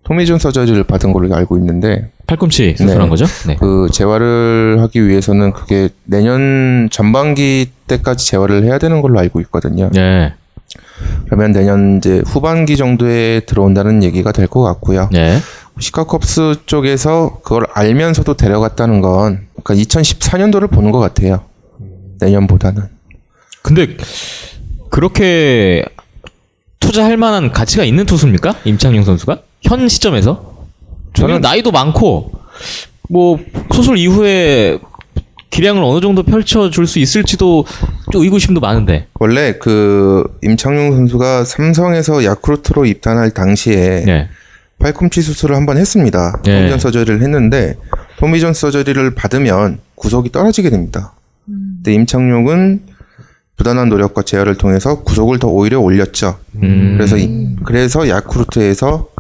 토미존 서저리를 받은 걸로 알고 있는데 팔꿈치 수술한 네. 거죠? 네. 그 재활을 하기 위해서는 그게 내년 전반기 때까지 재활을 해야 되는 걸로 알고 있거든요. 네. 그러면 내년 이제 후반기 정도에 들어온다는 얘기가 될 것 같고요. 네. 시카컵스 쪽에서 그걸 알면서도 데려갔다는 건 그러니까 2014년도를 보는 것 같아요. 내년보다는. 근데 그렇게 투자할 만한 가치가 있는 투수입니까? 임창용 선수가? 현 시점에서? 저는 나이도 많고 뭐 수술 이후에 기량을 어느 정도 펼쳐줄 수 있을지도 좀 의구심도 많은데. 원래 그 임창용 선수가 삼성에서 야쿠르트로 입단할 당시에 네. 팔꿈치 수술을 한번 했습니다. 네. 토미존 서저리를 했는데 토미존 서저리를 받으면 구속이 떨어지게 됩니다. 근데 임창용은 부단한 노력과 재활을 통해서 구속을 더 오히려 올렸죠. 그래서 야쿠르트에서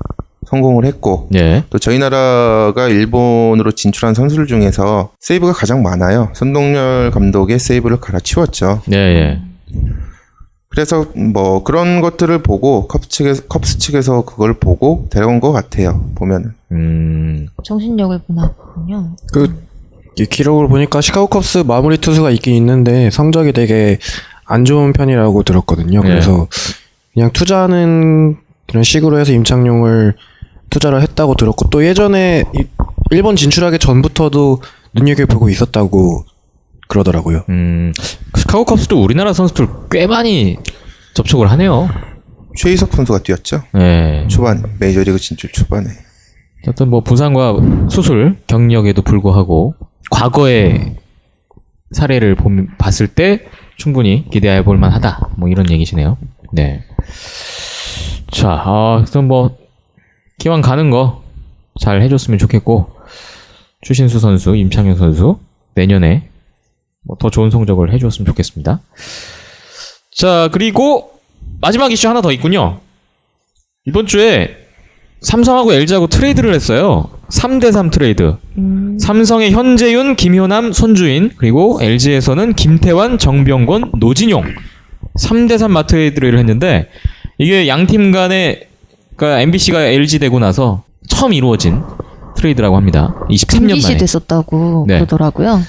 성공을 했고 예. 또 저희 나라가 일본으로 진출한 선수들 중에서 세이브가 가장 많아요. 선동열 감독의 세이브를 갈아치웠죠. 예, 예. 그래서 뭐 그런 것들을 보고 컵스 측에서 그걸 보고 데려온 것 같아요. 보면은. 정신력을 보나 보군요. 이 기록을 보니까 시카고 컵스 마무리 투수가 있긴 있는데 성적이 되게 안 좋은 편이라고 들었거든요. 그래서 그냥 투자하는 그런 식으로 해서 임창용을 투자를 했다고 들었고 또 예전에 일본 진출하기 전부터도 눈여겨보고 있었다고 그러더라고요. 시카고 컵스도 우리나라 선수들 꽤 많이 접촉을 하네요. 최희석 선수가 뛰었죠. 네. 초반 메이저리그 진출 초반에. 어떤 뭐 부상과 수술 경력에도 불구하고 과거의 사례를 봤을 때 충분히 기대해 볼 만하다. 뭐 이런 얘기시네요. 네. 자, 그럼 뭐 기왕 가는 거 잘 해줬으면 좋겠고 추신수 선수, 임창현 선수 내년에 뭐 더 좋은 성적을 해주었으면 좋겠습니다. 자, 그리고 마지막 이슈 하나 더 있군요. 이번 주에 삼성하고 LG하고 트레이드를 했어요. 3대3 트레이드. 삼성의 현재윤, 김효남, 손주인, 그리고 LG에서는 김태환, 정병권, 노진용 3대3 마트레이드를 했는데 이게 양팀 간에 그러니까 MBC가 LG 되고 나서 처음 이루어진 트레이드라고 합니다. 23년 MBC 만에. 됐었다고 네. 그러더라고요.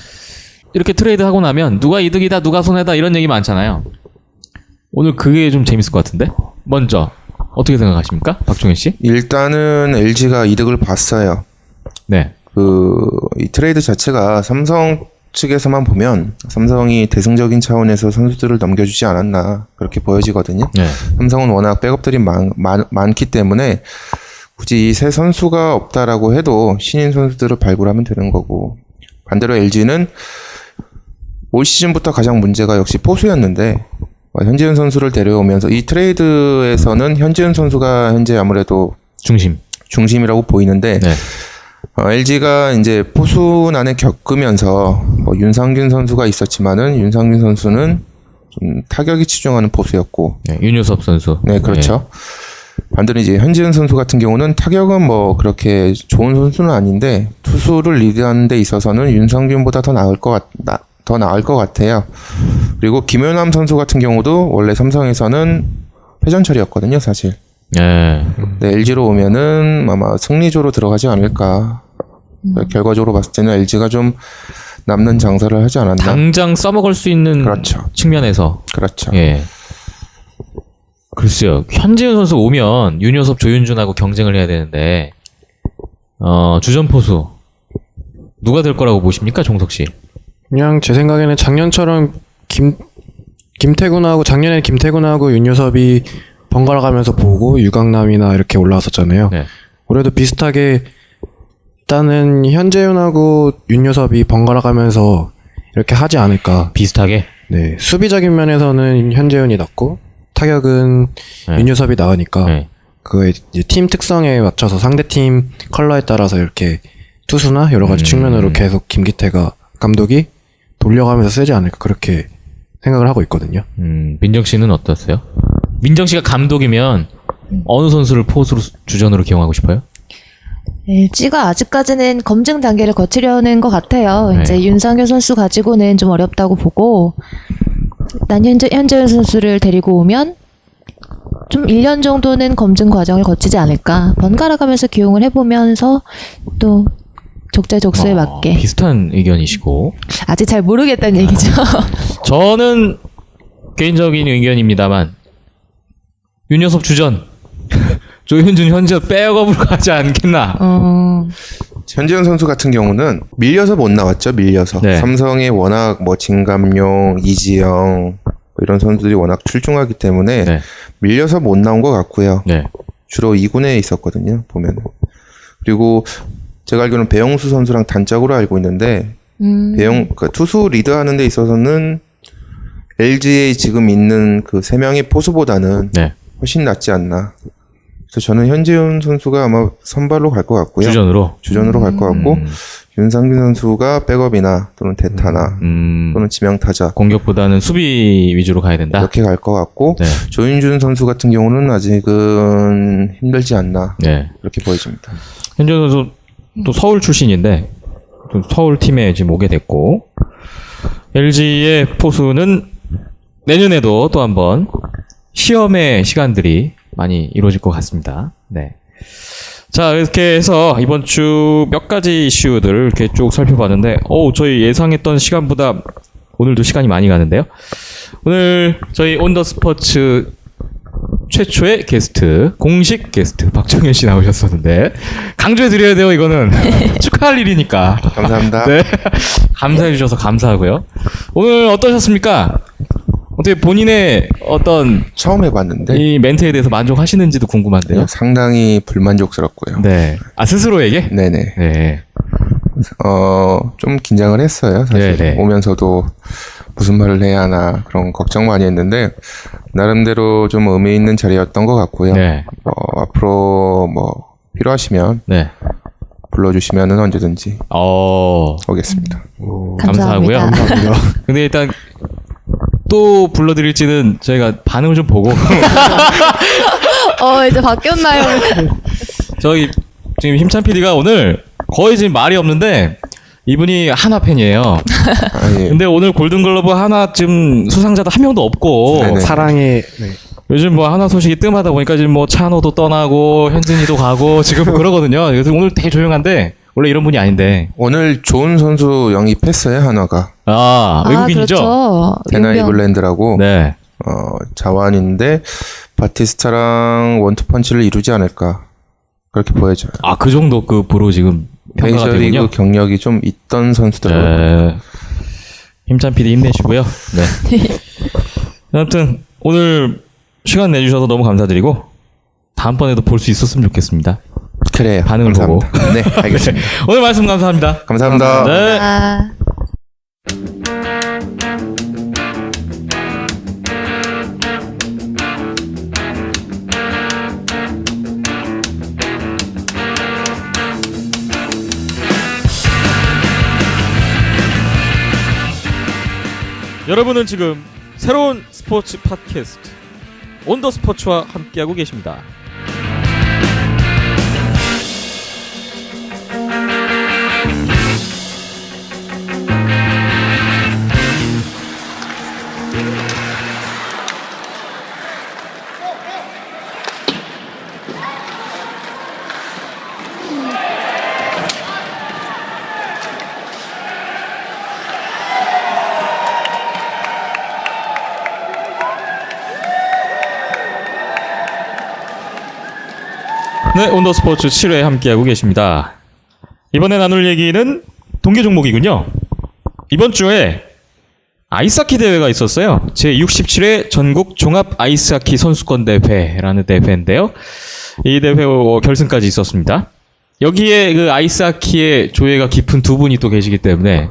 이렇게 트레이드 하고 나면 누가 이득이다, 누가 손해다 이런 얘기 많잖아요. 오늘 그게 좀 재밌을 것 같은데. 먼저 어떻게 생각하십니까, 박종현 씨? 일단은 LG가 이득을 봤어요. 네. 이 트레이드 자체가 삼성 측에서만 보면 삼성이 대승적인 차원에서 선수들을 넘겨주지 않았나 그렇게 보여지거든요. 네. 삼성은 워낙 백업들이 많기 때문에 굳이 이 새 선수가 없다라고 해도 신인 선수들을 발굴하면 되는 거고, 반대로 LG는 올 시즌부터 가장 문제가 역시 포수였는데 현지훈 선수를 데려오면서 이 트레이드에서는 현지훈 선수가 현재 아무래도 중심이라고 보이는데 네. LG가 이제 포수난에 겪으면서 뭐 윤상균 선수가 있었지만은 윤상균 선수는 좀 타격에 치중하는 포수였고, 네, 윤효섭 선수. 네, 그렇죠. 반대로 이제 현지훈 선수 같은 경우는 타격은 뭐 그렇게 좋은 선수는 아닌데 투수를 리드하는 데 있어서는 윤상균보다 더 나을 것 같아요. 그리고 김효남 선수 같은 경우도 원래 삼성에서는 회전철이었거든요, 사실. 네. 네, LG로 오면은 아마 승리조로 들어가지 않을까. 결과적으로 봤을 때는 LG가 좀 남는 장사를 하지 않았나. 당장 써먹을 수 있는 그렇죠. 측면에서. 그렇죠. 예. 글쎄요. 현지훈 선수 오면 윤효섭, 조윤준하고 경쟁을 해야 되는데 주전 포수 누가 될 거라고 보십니까, 종석 씨? 그냥 제 생각에는 작년처럼 김태군하고 작년에 김태군하고 윤효섭이 번갈아 가면서 보고 유강남이나 이렇게 올라왔었잖아요. 네. 올해도 비슷하게 일단은 현재윤하고 윤효섭이 번갈아 가면서 이렇게 하지 않을까. 비슷하게. 네, 수비적인 면에서는 현재윤이 낫고 타격은 네. 윤효섭이 나으니까 네. 그거에 이제 팀 특성에 맞춰서 상대팀 컬러에 따라서 이렇게 투수나 여러 가지 측면으로 계속 김기태가 감독이 돌려가면서 쓰지 않을까 그렇게 생각을 하고 있거든요. 민정 씨는 어떠세요? 민정 씨가 감독이면 어느 선수를 포수로 주전으로 기용하고 싶어요? LG가 아직까지는 검증 단계를 거치려는 것 같아요. 네. 이제 윤상현 선수 가지고는 좀 어렵다고 보고, 일단 현재윤 선수를 데리고 오면 좀 1년 정도는 검증 과정을 거치지 않을까. 번갈아 가면서 기용을 해보면서 또 적재적소에 맞게. 비슷한 의견이시고. 아직 잘 모르겠다는 얘기죠. 저는 개인적인 의견입니다만 윤효섭 주전 조윤준 현재 백업으로 가지 않겠나. 현지훈 선수 같은 경우는 밀려서 못 나왔죠. 밀려서. 네. 삼성에 워낙 뭐 진감용, 이지영 이런 선수들이 워낙 출중하기 때문에 네. 밀려서 못 나온 것 같고요. 네. 주로 2군에 있었거든요. 보면은. 그리고 제가 알기로는 배영수 선수랑 단짝으로 알고 있는데 그러니까 투수 리드하는 데 있어서는 LG에 지금 있는 그 3명의 포수보다는 네. 훨씬 낫지 않나. 그래서 저는 현지훈 선수가 아마 선발로 갈 것 같고요. 주전으로 갈 것 같고, 윤상균 선수가 백업이나 또는 대타나 또는 지명타자 공격보다는 수비 위주로 가야 된다. 이렇게 갈 것 같고, 네. 조윤준 선수 같은 경우는 아직은 힘들지 않나. 네. 이렇게 보여집니다. 현준 선수 또 서울 출신인데 또 서울 팀에 지금 오게 됐고, LG의 포수는 내년에도 또 한번 시험의 시간들이 많이 이루어질 것 같습니다. 네. 자, 이렇게 해서 이번 주 몇 가지 이슈들을 이렇게 쭉 살펴봤는데, 저희 예상했던 시간보다 오늘도 시간이 많이 가는데요. 오늘 저희 온더스포츠 최초의 게스트, 공식 게스트 박정현 씨 나오셨었는데, 강조해드려야 돼요, 이거는. 축하할 일이니까. 감사합니다. 네. 감사해주셔서 감사하고요. 오늘 어떠셨습니까? 어떻게 본인의 어떤 처음 해봤는데 이 멘트에 대해서 만족하시는지도 궁금한데요. 상당히 불만족스럽고요. 네. 스스로에게? 네네. 네. 좀 긴장을 했어요. 사실 네네. 오면서도 무슨 말을 해야 하나 그런 걱정 많이 했는데 나름대로 좀 의미 있는 자리였던 것 같고요. 네. 앞으로 뭐 필요하시면 네. 불러주시면 언제든지 오겠습니다. 감사하고요. 감사합니다. 근데 일단 또 불러드릴지는 저희가 반응을 좀 보고 이제 바뀌었나요? 저희 지금 힘찬 PD가 오늘 거의 지금 말이 없는데 이분이 한화 팬이에요. 예. 근데 오늘 골든글러브 하나쯤 수상자도 한 명도 없고 네네. 사랑의 요즘 뭐 하나 소식이 뜸하다 보니까 지금 뭐 찬호도 떠나고 현진이도 가고 지금 그러거든요. 그래서 오늘 되게 조용한데 원래 이런 분이 아닌데. 오늘 좋은 선수 영입했어요, 한화가. 외국인이죠? 그렇죠. 데나 용병. 이블랜드라고 네. 자완인데 바티스타랑 원투펀치를 이루지 않을까 그렇게 보여져요. 그 정도 급으로 지금 평가가 메이저리그 되군요. 경력이 좀 있던 선수더라고요. 네. 힘찬 PD 힘내시고요. 네. 아무튼 오늘 시간 내주셔서 너무 감사드리고 다음번에도 볼 수 있었으면 좋겠습니다. 그래요. 반응을 감사합니다. 보고. 네, 알겠습니다. 오늘 말씀 감사합니다. 감사합니다. 네. 아. 여러분은 지금 새로운 스포츠 팟캐스트 온더 스포츠와 함께하고 계십니다. 네, 온더 스포츠 7회 함께하고 계십니다. 이번에 나눌 얘기는 동계 종목이군요. 이번 주에 아이스하키 대회가 있었어요. 제67회 전국 종합 아이스하키 선수권 대회라는 대회인데요. 이 대회 결승까지 있었습니다. 여기에 그 아이스하키의 조예가 깊은 두 분이 또 계시기 때문에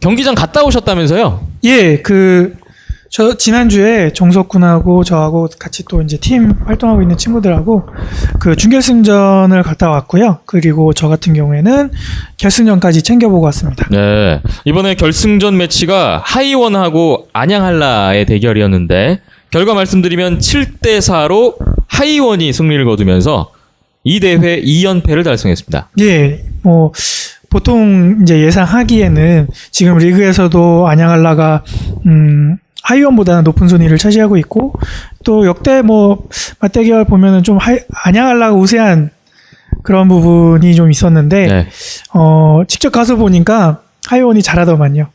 경기장 갔다 오셨다면서요? 예, 저 지난주에 정석군하고 저하고 같이 또 이제 팀 활동하고 있는 친구들하고 그 준결승전을 갔다 왔고요. 그리고 저 같은 경우에는 결승전까지 챙겨보고 왔습니다. 네. 이번에 결승전 매치가 하이원하고 안양한라의 대결이었는데 결과 말씀드리면 7대4로 하이원이 승리를 거두면서 이 대회 2연패를 달성했습니다. 예, 보통 이제 예상하기에는 지금 리그에서도 안양한라가 하이원보다는 높은 순위를 차지하고 있고 또 역대 맞대결 보면은 좀 안양한라가 우세한 그런 부분이 좀 있었는데 네. 직접 가서 보니까 하이원이 잘하더만요.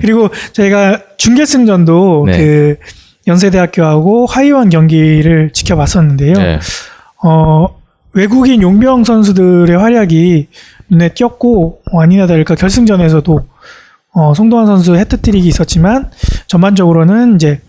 그리고 저희가 준결승전도 네. 그 연세대학교하고 하이원 경기를 지켜봤었는데요. 네. 외국인 용병 선수들의 활약이 눈에 띄었고 아니나 다를까 결승전에서도 송동환 선수 해트트릭이 있었지만 전반적으로는 이제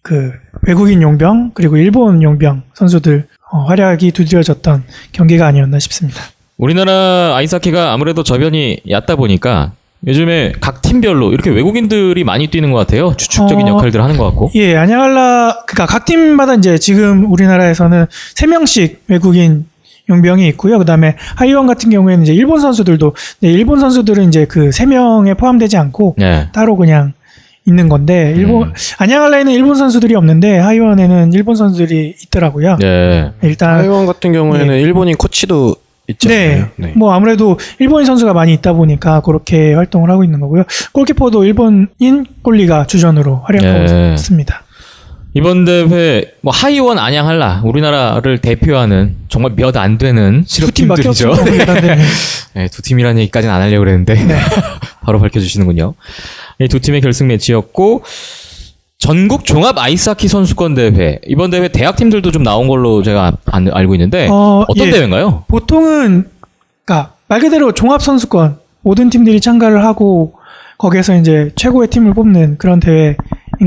그 외국인 용병 그리고 일본 용병 선수들 활약이 두드려졌던 경기가 아니었나 싶습니다. 우리나라 아이스하키가 아무래도 저변이 얕다 보니까 요즘에 각 팀별로 이렇게 외국인들이 많이 뛰는 것 같아요. 주축적인 역할들을 하는 것 같고. 예, 안양한라 그러니까 각 팀마다 이제 지금 우리나라에서는 3명씩 외국인 용병이 있고요. 그다음에 하이원 같은 경우에는 이제 일본 선수들도 일본 선수들은 이제 그 3명에 포함되지 않고 네. 따로 그냥 있는 건데 안양한라에는 일본 선수들이 없는데 하이원에는 일본 선수들이 있더라고요. 네. 일단 하이원 같은 경우에는 일본인 코치도 있잖아요. 네. 아무래도 일본인 선수가 많이 있다 보니까 그렇게 활동을 하고 있는 거고요. 골키퍼도 일본인 골리가 주전으로 활약하고 있습니다. 이번 대회 하이원 안양한라 우리나라를 대표하는 정말 몇 안 되는 실업팀들이죠. 네, 두 팀이라는 얘기까지는 안 하려고 그랬는데 바로 밝혀주시는군요. 이 두 팀의 결승 매치였고 전국 종합 아이스하키 선수권 대회 이번 대회 대학팀들도 좀 나온 걸로 제가 알고 있는데 어떤 대회인가요? 보통은 그러니까 말 그대로 종합 선수권 모든 팀들이 참가를 하고 거기에서 이제 최고의 팀을 뽑는 그런 대회인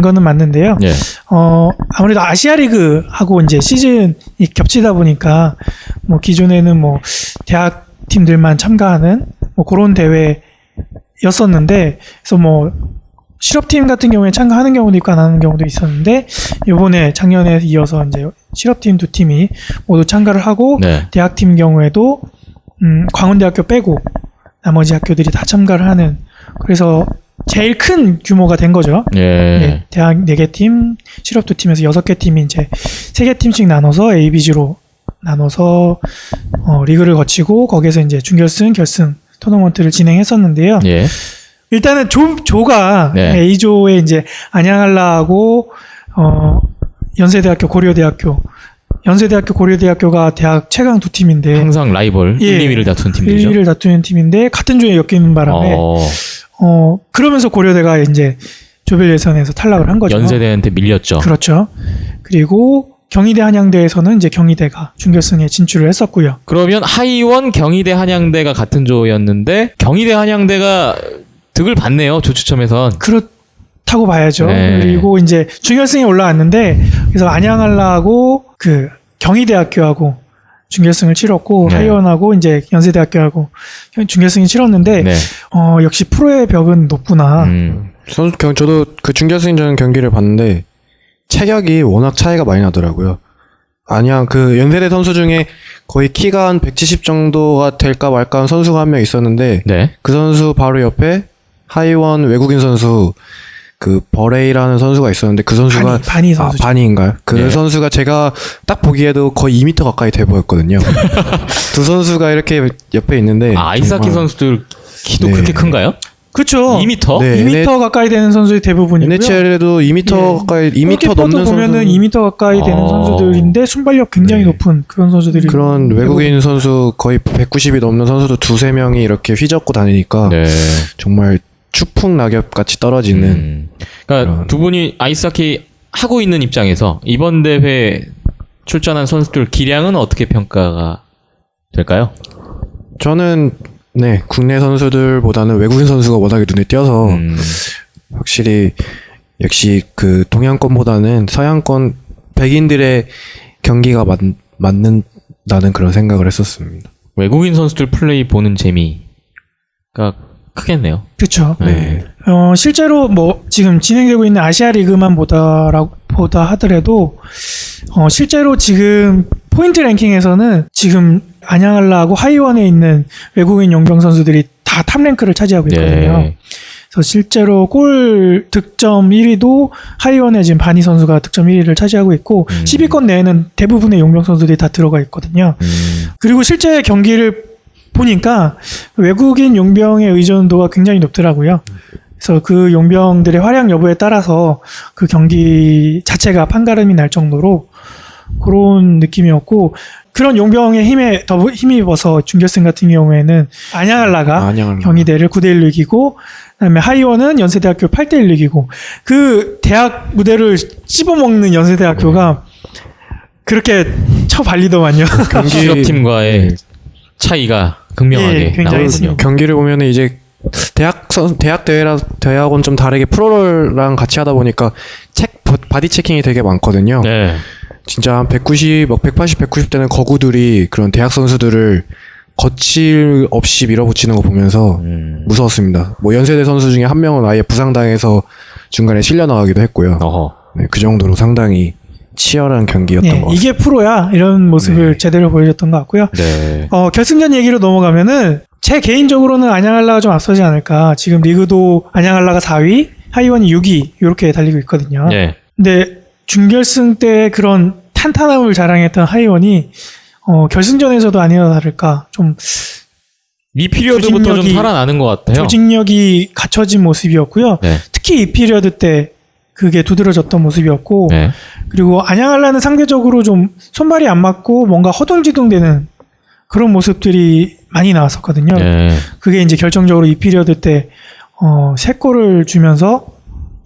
거는 맞는데요. 예. 아무래도 아시아 리그하고 이제 시즌이 겹치다 보니까 기존에는 대학 팀들만 참가하는 그런 대회였었는데 그래서 실업팀 같은 경우에 참가하는 경우도 있고 안 하는 경우도 있었는데 이번에 작년에 이어서 이제 실업팀 두 팀이 모두 참가를 하고 네. 대학팀 경우에도 광운대학교 빼고 나머지 학교들이 다 참가를 하는, 그래서 제일 큰 규모가 된 거죠. 예. 예, 대학 4개 팀, 실업 2팀에서 6개 팀이 이제 3개 팀씩 나눠서 ABG로 나눠서 리그를 거치고 거기에서 이제 준결승, 결승 토너먼트를 진행했었는데요. 예. 일단은 조가 네. A조에 이제 안양한라하고 연세대학교, 고려대학교가 대학 최강 두 팀인데 항상 라이벌 예. 1, 2위를 다투는 팀들이죠. 1위를 다투는 팀인데 같은 조에 엮이는 바람에 그러면서 고려대가 이제 조별 예선에서 탈락을 한 거죠. 연세대한테 밀렸죠. 그렇죠. 그리고 경희대 한양대에서는 이제 경희대가 준결승에 진출을 했었고요. 그러면 하이원 경희대 한양대가 같은 조였는데 경희대 한양대가 득을 봤네요. 조추첨에선. 그렇다고 봐야죠. 네. 그리고 이제 준결승에 올라왔는데 그래서 안양한라하고 그 경희대학교하고 준결승을 치렀고 네. 하이원하고 이제 연세대학교하고 준결승을 치렀는데 네. 역시 프로의 벽은 높구나. 저도 그 준결승전 경기를 봤는데 체격이 워낙 차이가 많이 나더라고요. 안양 그 연세대 선수 중에 거의 키가 한 170 정도가 될까 말까 한 선수가 한 명 있었는데 네. 그 선수 바로 옆에 하이원 외국인 선수 그 버레이라는 선수가 있었는데 그 선수가 바니 선수죠. 바니인가요? 그 네. 선수가 제가 딱 보기에도 거의 2m 가까이 돼 보였거든요. 두 선수가 이렇게 옆에 있는데 아이스하키 정말- 선수들 키도 네. 그렇게 큰가요? 그렇죠. 2m? 네. 2m 가까이 되는 선수의 대부분이고요. NHL에도 2m 예. 가까이 2m 골키퍼도 넘는 보면은 선수 2m 가까이 되는 선수들인데 순발력 굉장히 네. 높은 그런 선수들이 그런 외국인 선수 거의 190이 넘는 선수도 두세 명이 이렇게 휘젓고 다니니까 네. 정말 추풍 낙엽 같이 떨어지는 그러니까 그런- 두 분이 아이스하키 하고 있는 입장에서 이번 대회 출전한 선수들 기량은 어떻게 평가가 될까요? 저는 네 국내 선수들보다는 외국인 선수가 워낙에 눈에 띄어서 확실히 역시 그 동양권보다는 서양권 백인들의 경기가 맞는다는 그런 생각을 했었습니다. 외국인 선수들 플레이 보는 재미가 크겠네요. 그렇죠. 네. 실제로 뭐 지금 진행되고 있는 아시아 리그만 보다 하더라도 실제로 지금 포인트 랭킹에서는 지금 안양한라하고 하이원에 있는 외국인 용병 선수들이 다 탑 랭크를 차지하고 있거든요. 네. 그래서 실제로 골 득점 1위도 하이원의 지금 바니 선수가 득점 1위를 차지하고 있고 10위권 내에는 대부분의 용병 선수들이 다 들어가 있거든요. 그리고 실제 경기를 보니까 외국인 용병의 의존도가 굉장히 높더라고요. 그래서 그 용병들의 활약 여부에 따라서 그 경기 자체가 판가름이 날 정도로 그런 느낌이었고, 그런 용병의 힘에 더 힘입어서 준결승 같은 경우에는 안양한라가 안양한라. 경희대를 9대1로 이기고, 그다음에 하이원은 연세대학교 8대1로 이기고, 그 대학 무대를 씹어먹는 연세대학교가 그렇게 쳐발리더만요. 실업팀과의 차이가 극명하게 예, 굉장히 나오거든요. 있습니다. 경기를 보면은 이제 대학 대회하고는 좀 다르게 프로랑 같이 하다 보니까 바디 체킹이 되게 많거든요. 네. 진짜 한 190, 180, 190대는 거구들이 그런 대학 선수들을 거칠 없이 밀어붙이는 거 보면서 무서웠습니다. 뭐 연세대 선수 중에 한 명은 아예 부상당해서 중간에 실려 나가기도 했고요. 어허. 네, 그 정도로 상당히 치열한 경기였던 네, 것 같습니다. 이게 프로야 이런 모습을 네. 제대로 보여줬던 것 같고요. 네. 결승전 얘기로 넘어가면은 제 개인적으로는 안양한라가 좀 앞서지 않을까. 지금 리그도 안양한라가 4위, 하이원이 6위 이렇게 달리고 있거든요. 네. 근데 준결승 때 그런 탄탄함을 자랑했던 하이원이 결승전에서도 아니나 다를까 좀 이 피리어드부터 좀 조직력이- 살아나는 것 같아요. 조직력이 갖춰진 모습이었고요. 네. 특히 이 피리어드 때 그게 두드러졌던 모습이었고, 네. 그리고 안양한라는 상대적으로 좀 손발이 안 맞고 뭔가 허둥지둥되는 그런 모습들이 많이 나왔었거든요. 네. 그게 이제 결정적으로 이 피리어드 때 3골을 주면서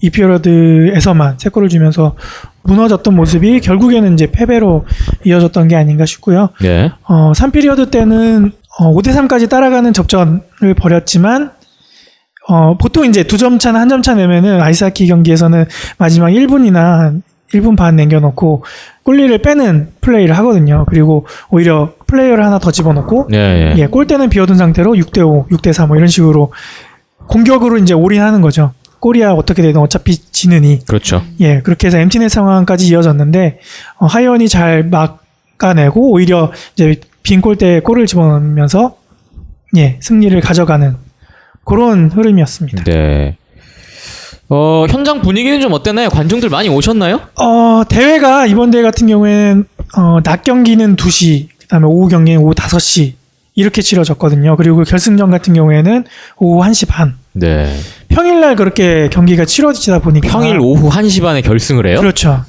이 피리어드에서만 3골을 주면서 무너졌던 모습이 결국에는 이제 패배로 이어졌던 게 아닌가 싶고요. 네. 3피리어드 때는 5대3까지 따라가는 접전을 벌였지만 보통 이제 2점 차나 1점 차 내면은 아이스하키 경기에서는 마지막 1분이나 한 1분 반 남겨놓고 골리를 빼는 플레이를 하거든요. 그리고 오히려 플레이어를 하나 더 집어넣고 네. 예, 골대는 비워둔 상태로 6대5, 6대4 뭐 이런 식으로 공격으로 이제 올인하는 거죠. 골이야 어떻게 되든 어차피 지느니. 그렇죠. 예, 그렇게 해서 엠티넷 상황까지 이어졌는데 하이원이 잘 막아내고 오히려 이제 빈 골대에 골을 집어넣으면서 승리를 가져가는 그런 흐름이었습니다. 네. 현장 분위기는 좀 어땠나요? 관중들 많이 오셨나요? 대회가 이번 대회 같은 경우에는 낮 경기는 2시, 그다음에 오후 경기는 오후 5시 이렇게 치러졌거든요. 그리고 결승전 같은 경우에는 오후 1시 반. 네. 평일날 그렇게 경기가 치러지다 보니까 평일 오후 1시 반에 결승을 해요? 그렇죠.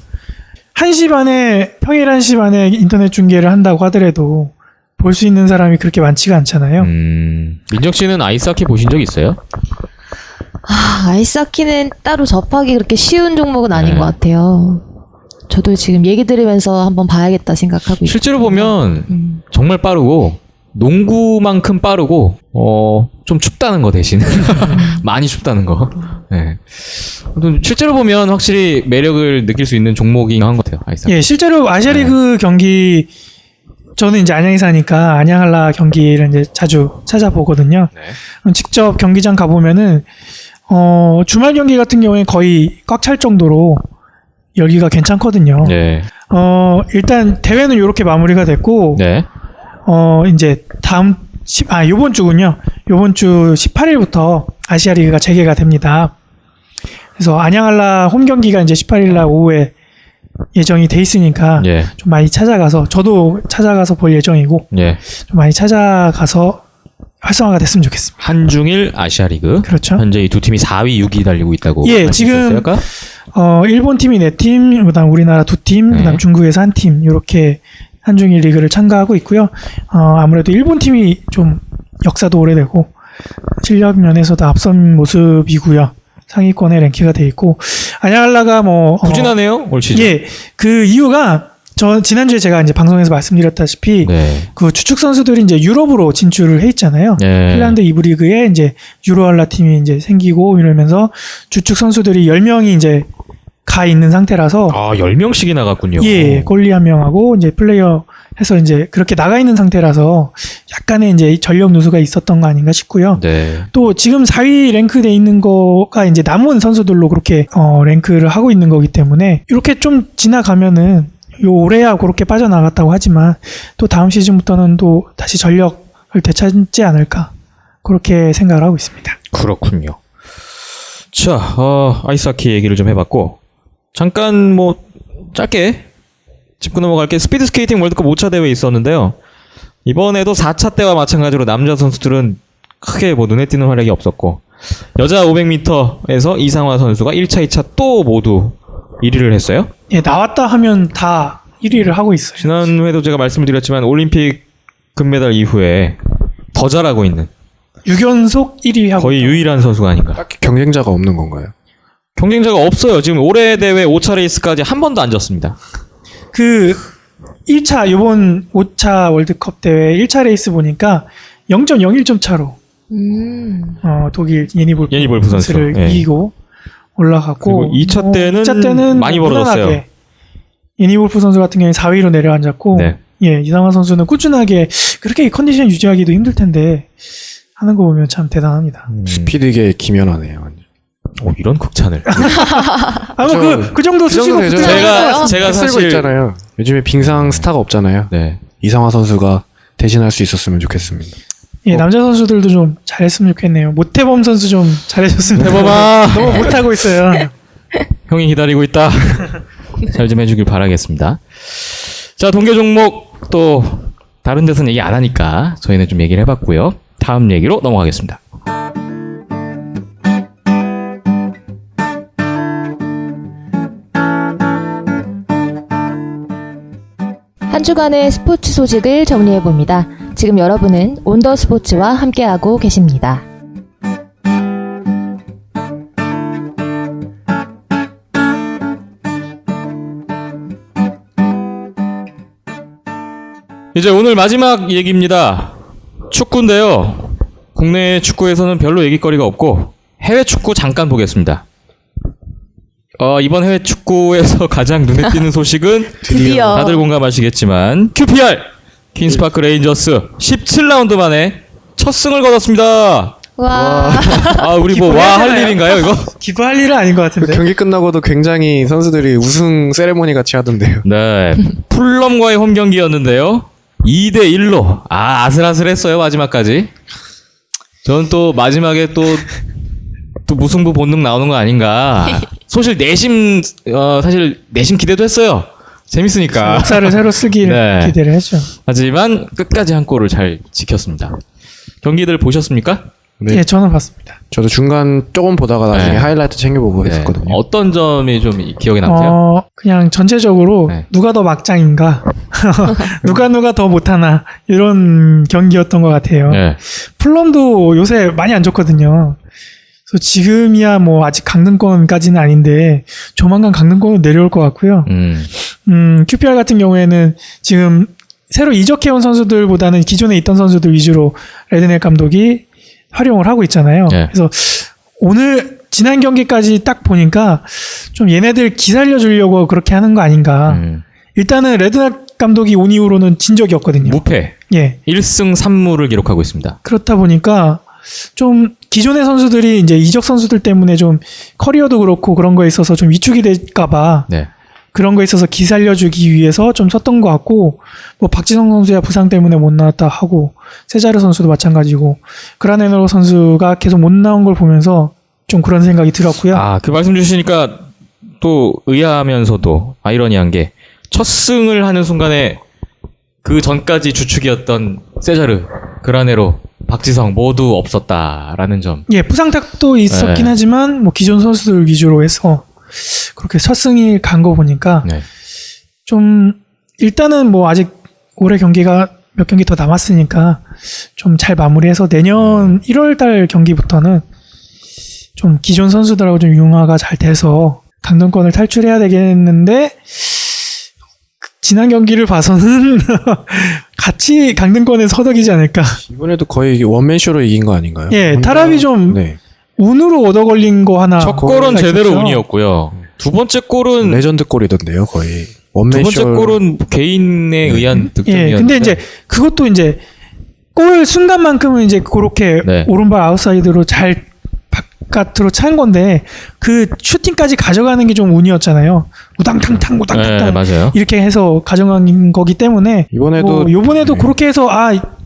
1시 반에 평일 1시 반에 인터넷 중계를 한다고 하더라도 볼 수 있는 사람이 그렇게 많지가 않잖아요. 민정 씨는 아이스하키 보신 적 있어요? 아이스하키는 따로 접하기 그렇게 쉬운 종목은 아닌 네. 것 같아요. 저도 지금 얘기 들으면서 한번 봐야겠다 생각하고 있어요. 실제로 보면 정말 빠르고 농구만큼 빠르고 좀 춥다는 거 대신 많이 춥다는 거. 네. 아무튼 실제로 보면 확실히 매력을 느낄 수 있는 종목인 것 같아요. 아이스하키. 실제로 아시아리그 경기 저는 이제 안양에 사니까 안양한라 경기를 이제 자주 찾아보거든요. 네. 직접 경기장 가보면은 주말 경기 같은 경우에 거의 꽉 찰 정도로 열기가 괜찮거든요. 네. 일단 대회는 이렇게 마무리가 됐고 네. 이제 요번 주군요. 요번 주 18일부터 아시아리그가 재개가 됩니다. 그래서 안양한라 홈 경기가 이제 18일날 오후에 예정이 돼 있으니까 예. 좀 많이 찾아가서 저도 찾아가서 볼 예정이고 예. 좀 많이 찾아가서 활성화가 됐으면 좋겠습니다. 한중일 아시아리그. 그렇죠. 현재 이 두 팀이 4위, 6위 달리고 있다고. 예, 말씀하셨어요, 지금 아까? 일본 팀이 4팀, 그다음 우리나라 2팀, 네. 그다음 중국에서 1팀 이렇게 한중일 리그를 참가하고 있고요. 아무래도 일본 팀이 좀 역사도 오래되고 실력 면에서도 앞선 모습이고요. 상위권에 랭크가 돼 있고 안양한라가 부진하네요, 올 시즌. 예, 그 이유가 지난주에 제가 이제 방송에서 말씀드렸다시피 네. 그 주축 선수들이 이제 유럽으로 진출을 해 있잖아요. 네. 핀란드 2부 리그에 이제 유로알라 팀이 이제 생기고 이러면서 주축 선수들이 10명이 이제 가 있는 상태라서 10명씩이 나갔군요. 예, 골리 한 명하고 이제 플레이어 해서 이제 그렇게 나가 있는 상태라서 약간의 이제 전력 누수가 있었던 거 아닌가 싶고요. 네. 또 지금 4위 랭크돼 있는 거가 이제 남은 선수들로 그렇게 랭크를 하고 있는 거기 때문에 이렇게 좀 지나가면은 올해야 그렇게 빠져나갔다고 하지만 또 다음 시즌부터는 또 다시 전력을 되찾지 않을까 그렇게 생각을 하고 있습니다. 그렇군요. 자, 아이스하키 얘기를 좀 해봤고 잠깐 짧게 짚고 넘어갈게. 스피드 스케이팅 월드컵 5차 대회 있었는데요. 이번에도 4차 때와 마찬가지로 남자 선수들은 크게 눈에 띄는 활약이 없었고 여자 500m에서 이상화 선수가 1차, 2차 또 모두 1위를 했어요. 예, 나왔다 하면 다 1위를 하고 있어요. 지난 회도 제가 말씀을 드렸지만 올림픽 금메달 이후에 더 잘하고 있는 6연속 1위 하고 거의 유일한 선수가 아닌가. 딱히 경쟁자가 없는 건가요? 경쟁자가 없어요. 지금 올해 대회 5차 레이스까지 한 번도 안 졌습니다. 그 1차 요번 5차 월드컵 대회 1차 레이스 보니까 0.01점 차로 독일 예니볼프 선수를 예. 이기고 올라갔고 그리고 2차 때는 많이 벌어졌어요. 무난하게 예니볼프 선수 같은 경우에 4위로 내려앉았고 네. 예, 이상화 선수는 꾸준하게 그렇게 컨디션 유지하기도 힘들 텐데 하는 거 보면 참 대단합니다. 스피드계 김연아네요. 이런 극찬을. 아마 그 정도 수식어 되죠. 제가 쓸고 사실 있잖아요. 요즘에 빙상 스타가 없잖아요. 네. 이상화 선수가 대신할 수 있었으면 좋겠습니다. 예, 남자 선수들도 좀 잘했으면 좋겠네요. 모태범 선수 좀 잘해줬으면 모태범아! 너무 못하고 있어요. 형이 기다리고 있다. 잘 좀 해주길 바라겠습니다. 자, 동계 종목 또 다른 데서는 얘기 안 하니까 저희는 좀 얘기를 해봤고요. 다음 얘기로 넘어가겠습니다. 한 주간의 스포츠 소식을 정리해봅니다. 지금 여러분은 온더 스포츠와 함께하고 계십니다. 이제 오늘 마지막 얘기입니다. 축구인데요. 국내 축구에서는 별로 얘기거리가 없고 해외 축구 잠깐 보겠습니다. 이번 해외 축구에서 가장 눈에 띄는 소식은 드디어. 다들 공감하시겠지만 QPR 퀸스파크 레인저스 17라운드 만에 첫 승을 거뒀습니다. 와. 우리 와 할 일인가요 이거? 기부할 일은 아닌 것 같은데. 경기 끝나고도 굉장히 선수들이 우승 세레모니 같이 하던데요. 네, 풀럼과의 홈 경기였는데요. 2대1로 아슬아슬했어요 마지막까지. 저는 또 마지막에 또 무승부 본능 나오는 거 아닌가. 사실 내심 기대도 했어요. 재밌으니까. 역사를 새로 쓰길 네. 기대를 했죠. 하지만 끝까지 한 골을 잘 지켰습니다. 경기들 보셨습니까? 네. 예, 저는 봤습니다. 저도 중간 조금 보다가 나중에 네. 하이라이트 챙겨보고 했었거든요. 어떤 점이 좀 기억에 남으세요? 그냥 전체적으로 네. 누가 더 막장인가, 누가 더 못하나 이런 경기였던 것 같아요. 네. 풀럼도 요새 많이 안 좋거든요. 그래서 지금이야 뭐 아직 강등권까지는 아닌데 조만간 강등권으로 내려올 것 같고요. QPR 같은 경우에는 지금 새로 이적해온 선수들보다는 기존에 있던 선수들 위주로 레드넥 감독이 활용을 하고 있잖아요. 네. 그래서 오늘 지난 경기까지 딱 보니까 좀 얘네들 기살려 주려고 그렇게 하는 거 아닌가. 일단은 레드넥 감독이 온 이후로는 진 적이 없거든요. 무패. 예. 1승 3무를 기록하고 있습니다. 그렇다 보니까 좀 기존의 선수들이 이제 이적 선수들 때문에 좀 커리어도 그렇고 그런 거에 있어서 좀 위축이 될까봐 네. 그런 거에 있어서 기살려주기 위해서 좀 썼던 것 같고, 뭐 박지성 선수야 부상 때문에 못 나왔다 하고 세자르 선수도 마찬가지고 그라네로 선수가 계속 못 나온 걸 보면서 좀 그런 생각이 들었고요. 그 말씀 주시니까 또 의아하면서도 아이러니한 게 첫 승을 하는 순간에 그 전까지 주축이었던 세자르, 그라네로, 박지성 모두 없었다라는 점. 예, 부상탁도 있었긴 네. 하지만 뭐 기존 선수들 위주로 해서 그렇게 첫 승이 간 거 보니까 네. 좀 일단은 뭐 아직 올해 경기가 몇 경기 더 남았으니까 좀 잘 마무리해서 내년 1월달 경기부터는 좀 기존 선수들하고 좀 융화가 잘 돼서 강등권을 탈출해야 되겠는데 지난 경기를 봐서는 같이 강등권에 서덕이지 않을까. 이번에도 거의 원맨쇼로 이긴 거 아닌가요? 예, 타락이 좀 네. 운으로 얻어 걸린 거 하나. 첫 골은 제대로 있었죠. 운이었고요. 두 번째 골은 레전드 골이던데요, 거의. 두 원맨쇼. 번째 골은 개인에 의한 득점이었는데. 예, 근데 이제 그것도 이제 골 순간만큼은 이제 그렇게 네. 오른발 아웃사이드로 잘 바깥으로 찬 건데 그 슈팅까지 가져가는 게 좀 운이었잖아요. 우당탕탕 우당탕탕 네, 맞아요. 이렇게 해서 가져간 거기 때문에 이번에도 요번에도 네. 그렇게 해서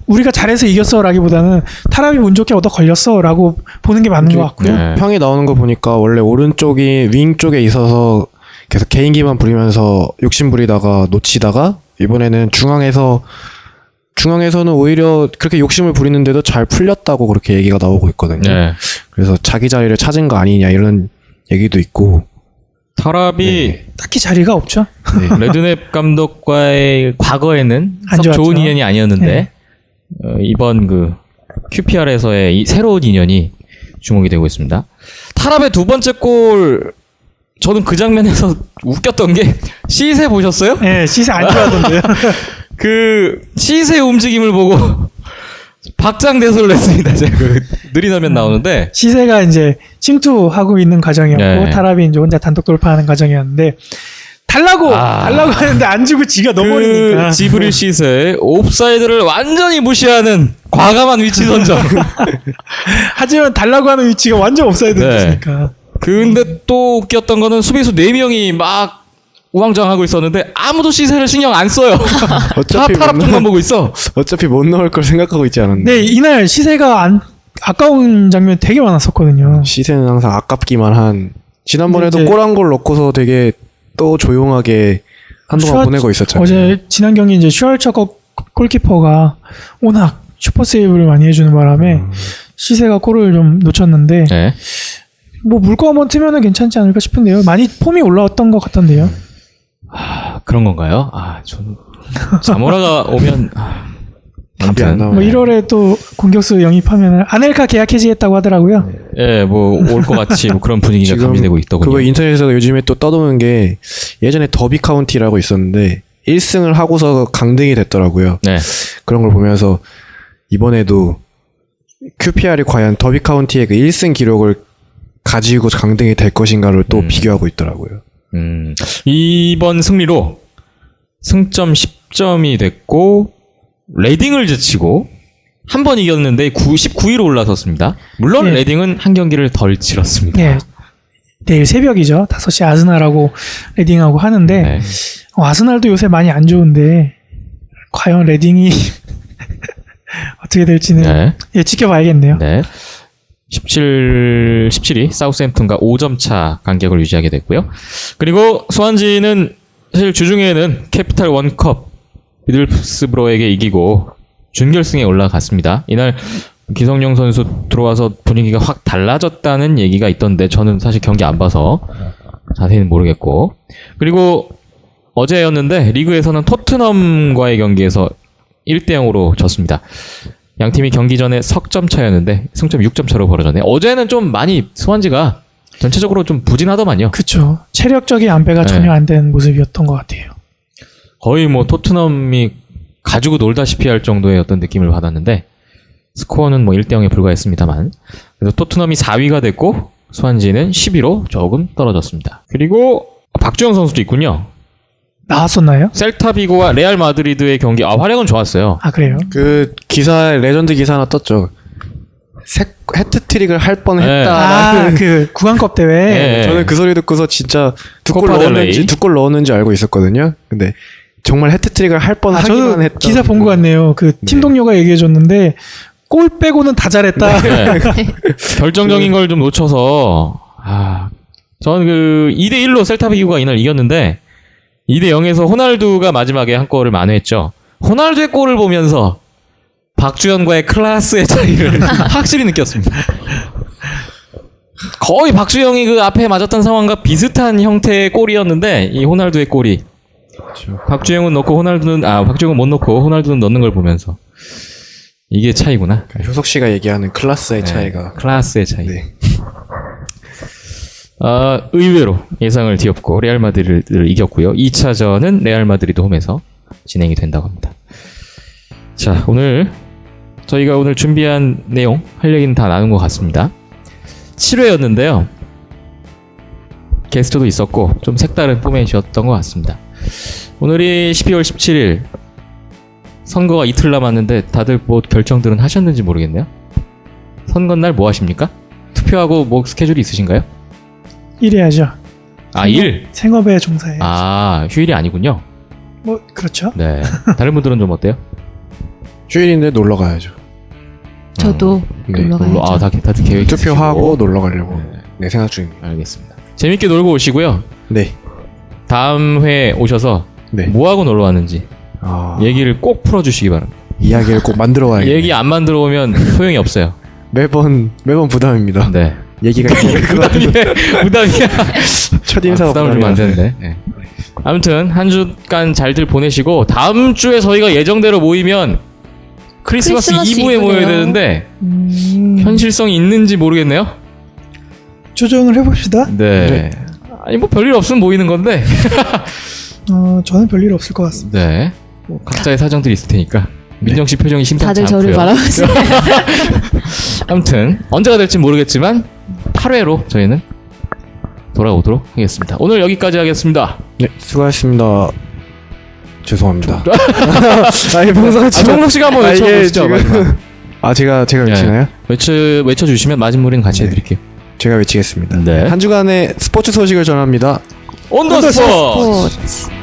우리가 잘해서 이겼어라기보다는 타락이 운 좋게 얻어 걸렸어라고 보는 게 맞는 것 같고요. 네. 평이 나오는 거 보니까 원래 오른쪽이 윙 쪽에 있어서 계속 개인기만 부리면서 욕심 부리다가 놓치다가 이번에는 중앙에서는 오히려 그렇게 욕심을 부리는데도 잘 풀렸다고 그렇게 얘기가 나오고 있거든요. 네. 그래서 자기 자리를 찾은 거 아니냐 이런 얘기도 있고. 타랍이 딱히 자리가 없죠. 네. 레드넵 감독과의 과거에는 안 썩 좋았죠. 좋은 인연이 아니었는데 네. 이번 그 QPR에서의 이 새로운 인연이 주목이 되고 있습니다. 타랍의 두 번째 골 저는 그 장면에서 웃겼던 게 시세 보셨어요? 예, 시세 안 좋아하던데요. 그 시세 움직임을 보고 박장대소를 했습니다. 제가 그 느린 화면 나오는데 시세가 이제 침투하고 있는 과정이었고 네. 타랍이 이제 혼자 단독 돌파하는 과정이었는데 달라고 하는데 안 주고 지가 넣어버리니까. 그 지브릴 시세 옵사이드를 완전히 무시하는 과감한 위치 선정. 하지만 달라고 하는 위치가 완전 옵사이드였으니까. 근데 또 웃겼던 거는 수비수 4명이 막 우왕좌왕하고 있었는데 아무도 시세를 신경 안 써요. 다 어차피 타랍 못 쪽만 보고 있어. 어차피 못 넣을 걸 생각하고 있지 않았나. 네, 이날 시세가 아까운 장면 되게 많았었거든요. 시세는 항상 아깝기만 한. 지난번에도 근데 이제- 골 한 골 넣고서 되게 또 조용하게 한동안 보내고 있었잖아요. 어제 지난 경기 이제 슈얼처 골키퍼가 워낙 슈퍼 세이브를 많이 해주는 바람에 시세가 골을 좀 놓쳤는데 네. 뭐 물고 한번 트면은 괜찮지 않을까 싶은데요. 많이 폼이 올라왔던 것 같던데요. 그런 건가요? 저는 자모라가 오면 답이 안 나와요. 뭐 1월에 또 공격수 영입하면 아넬카 계약해지겠다고 하더라고요. 예, 뭐 올 것 같이 뭐 그런 분위기가 지금 감지되고 있더군요. 그거 인터넷에서 요즘에 또 떠도는 게 예전에 더비 카운티라고 있었는데 1승을 하고서 강등이 됐더라고요. 네. 그런 걸 보면서 이번에도 QPR이 과연 더비 카운티의 그 1승 기록을 가지고 강등이 될 것인가를 또 비교하고 있더라고요. 이번 승리로 승점 10점이 됐고 레딩을 제치고 한 번 이겼는데 19위로 올라섰습니다. 물론 예. 레딩은 한 경기를 덜 치렀습니다. 예. 내일 새벽이죠. 5시 아스날하고 레딩하고 하는데 네. 아스날도 요새 많이 안 좋은데 과연 레딩이 어떻게 될지는 네. 예, 지켜봐야겠네요. 네. 17위 사우스햄튼과 5점 차 간격을 유지하게 됐고요. 그리고 스완지는 사실 주중에는 캐피탈 원컵 미들스브로에게 이기고 준결승에 올라갔습니다. 이날 기성용 선수 들어와서 분위기가 확 달라졌다는 얘기가 있던데 저는 사실 경기 안 봐서 자세히는 모르겠고. 그리고 어제였는데 리그에서는 토트넘과의 경기에서 1대0으로 졌습니다. 양 팀이 경기 전에 석점 차였는데 승점 6점 차로 벌어졌네요. 어제는 좀 많이 스완지가 전체적으로 좀 부진하더만요. 그쵸. 체력적인 안배가 네. 전혀 안 된 모습이었던 것 같아요. 거의 뭐 토트넘이 가지고 놀다시피 할 정도의 어떤 느낌을 받았는데 스코어는 뭐 1대0에 불과했습니다만 그래서 토트넘이 4위가 됐고 스완지는 10위로 조금 떨어졌습니다. 그리고 박주영 선수도 있군요. 나왔었나요? 셀타비고와 레알 마드리드의 경기 활약은 좋았어요. 아, 그래요? 그 기사 레전드 기사 하나 떴죠. 해트트릭을 할 네. 뻔했다라는. 그 구강컵 대회. 네. 저는 그 소리 듣고서 진짜 두 골 코파 넣었는지 델레이. 두 골 넣었는지 알고 있었거든요. 근데 정말 해트트릭을 할 아, 뻔하기만 저도 했다. 기사 본 것 같네요. 그 팀 동료가 얘기해줬는데 골 빼고는 다 잘했다. 네. 결정적인 걸 좀 놓쳐서 저는 그 2대1로 셀타비고가 이날 이겼는데 2대0에서 호날두가 마지막에 한 골을 만회했죠. 호날두의 골을 보면서 박주현과의 클래스의 차이를 확실히 느꼈습니다. 거의 박주영이 그 앞에 맞았던 상황과 비슷한 형태의 골이었는데 이 호날두의 골이 박주영은 넣고 박주영은 못 넣고 호날두는 넣는 걸 보면서 이게 차이구나. 효석 씨가 얘기하는 클래스의 네, 차이가. 클래스의 차이. 네. 의외로 예상을 뒤엎고 레알 마드리드를 이겼고요. 2차전은 레알 마드리드 홈에서 진행이 된다고 합니다. 자, 저희가 오늘 준비한 내용 할 얘기는 다 나눈 것 같습니다. 7회였는데요. 게스트도 있었고 좀 색다른 포맷이었던 것 같습니다. 오늘이 12월 17일 선거가 이틀 남았는데 다들 뭐 결정들은 하셨는지 모르겠네요. 선거날 뭐 하십니까? 투표하고 뭐 스케줄이 있으신가요? 일해야죠. 일? 생업에 종사해야죠. 휴일이 아니군요. 뭐 그렇죠. 네. 다른 분들은 좀 어때요? 휴일인데 놀러 가야죠. 저도 네, 놀러 가야죠. 다들 계획 투표하고 놀러 가려고 네 생각 중입니다. 알겠습니다. 재밌게 놀고 오시고요. 네. 다음 회 오셔서 네. 뭐 하고 놀러 왔는지 얘기를 꼭 풀어주시기 바랍니다. 이야기를 꼭 만들어 와야겠네요. 얘기 안 만들어 오면 소용이 없어요. 매번 부담입니다. 네. 얘기가 부담이야. 첫인사가 부담을 주면 안 되는데. 네. 아무튼 한 주간 잘들 보내시고 다음 주에 저희가 예정대로 모이면 크리스마스 이브에 모여야 되는데 현실성이 있는지 모르겠네요. 조정을 해봅시다. 네. 아니 뭐 별일 없으면 모이는 건데. 저는 별일 없을 것 같습니다. 네. 뭐 각자의 사정들이 있을 테니까. 민정 씨 표정이 심상치 다들 않고요. 저를 바라보세요. 아무튼 언제가 될지 모르겠지만 8회로 저희는 돌아오도록 하겠습니다. 오늘 여기까지 하겠습니다. 네, 수고하셨습니다. 죄송합니다. 평소같이 정록 씨가 한번 외쳐보시죠. 마지막. 제가 외치나요? 외쳐주시면 마지막으로는 같이 해드릴게요. 제가 외치겠습니다. 네. 한 주간의 스포츠 소식을 전합니다. 온더 스포츠! 스포츠.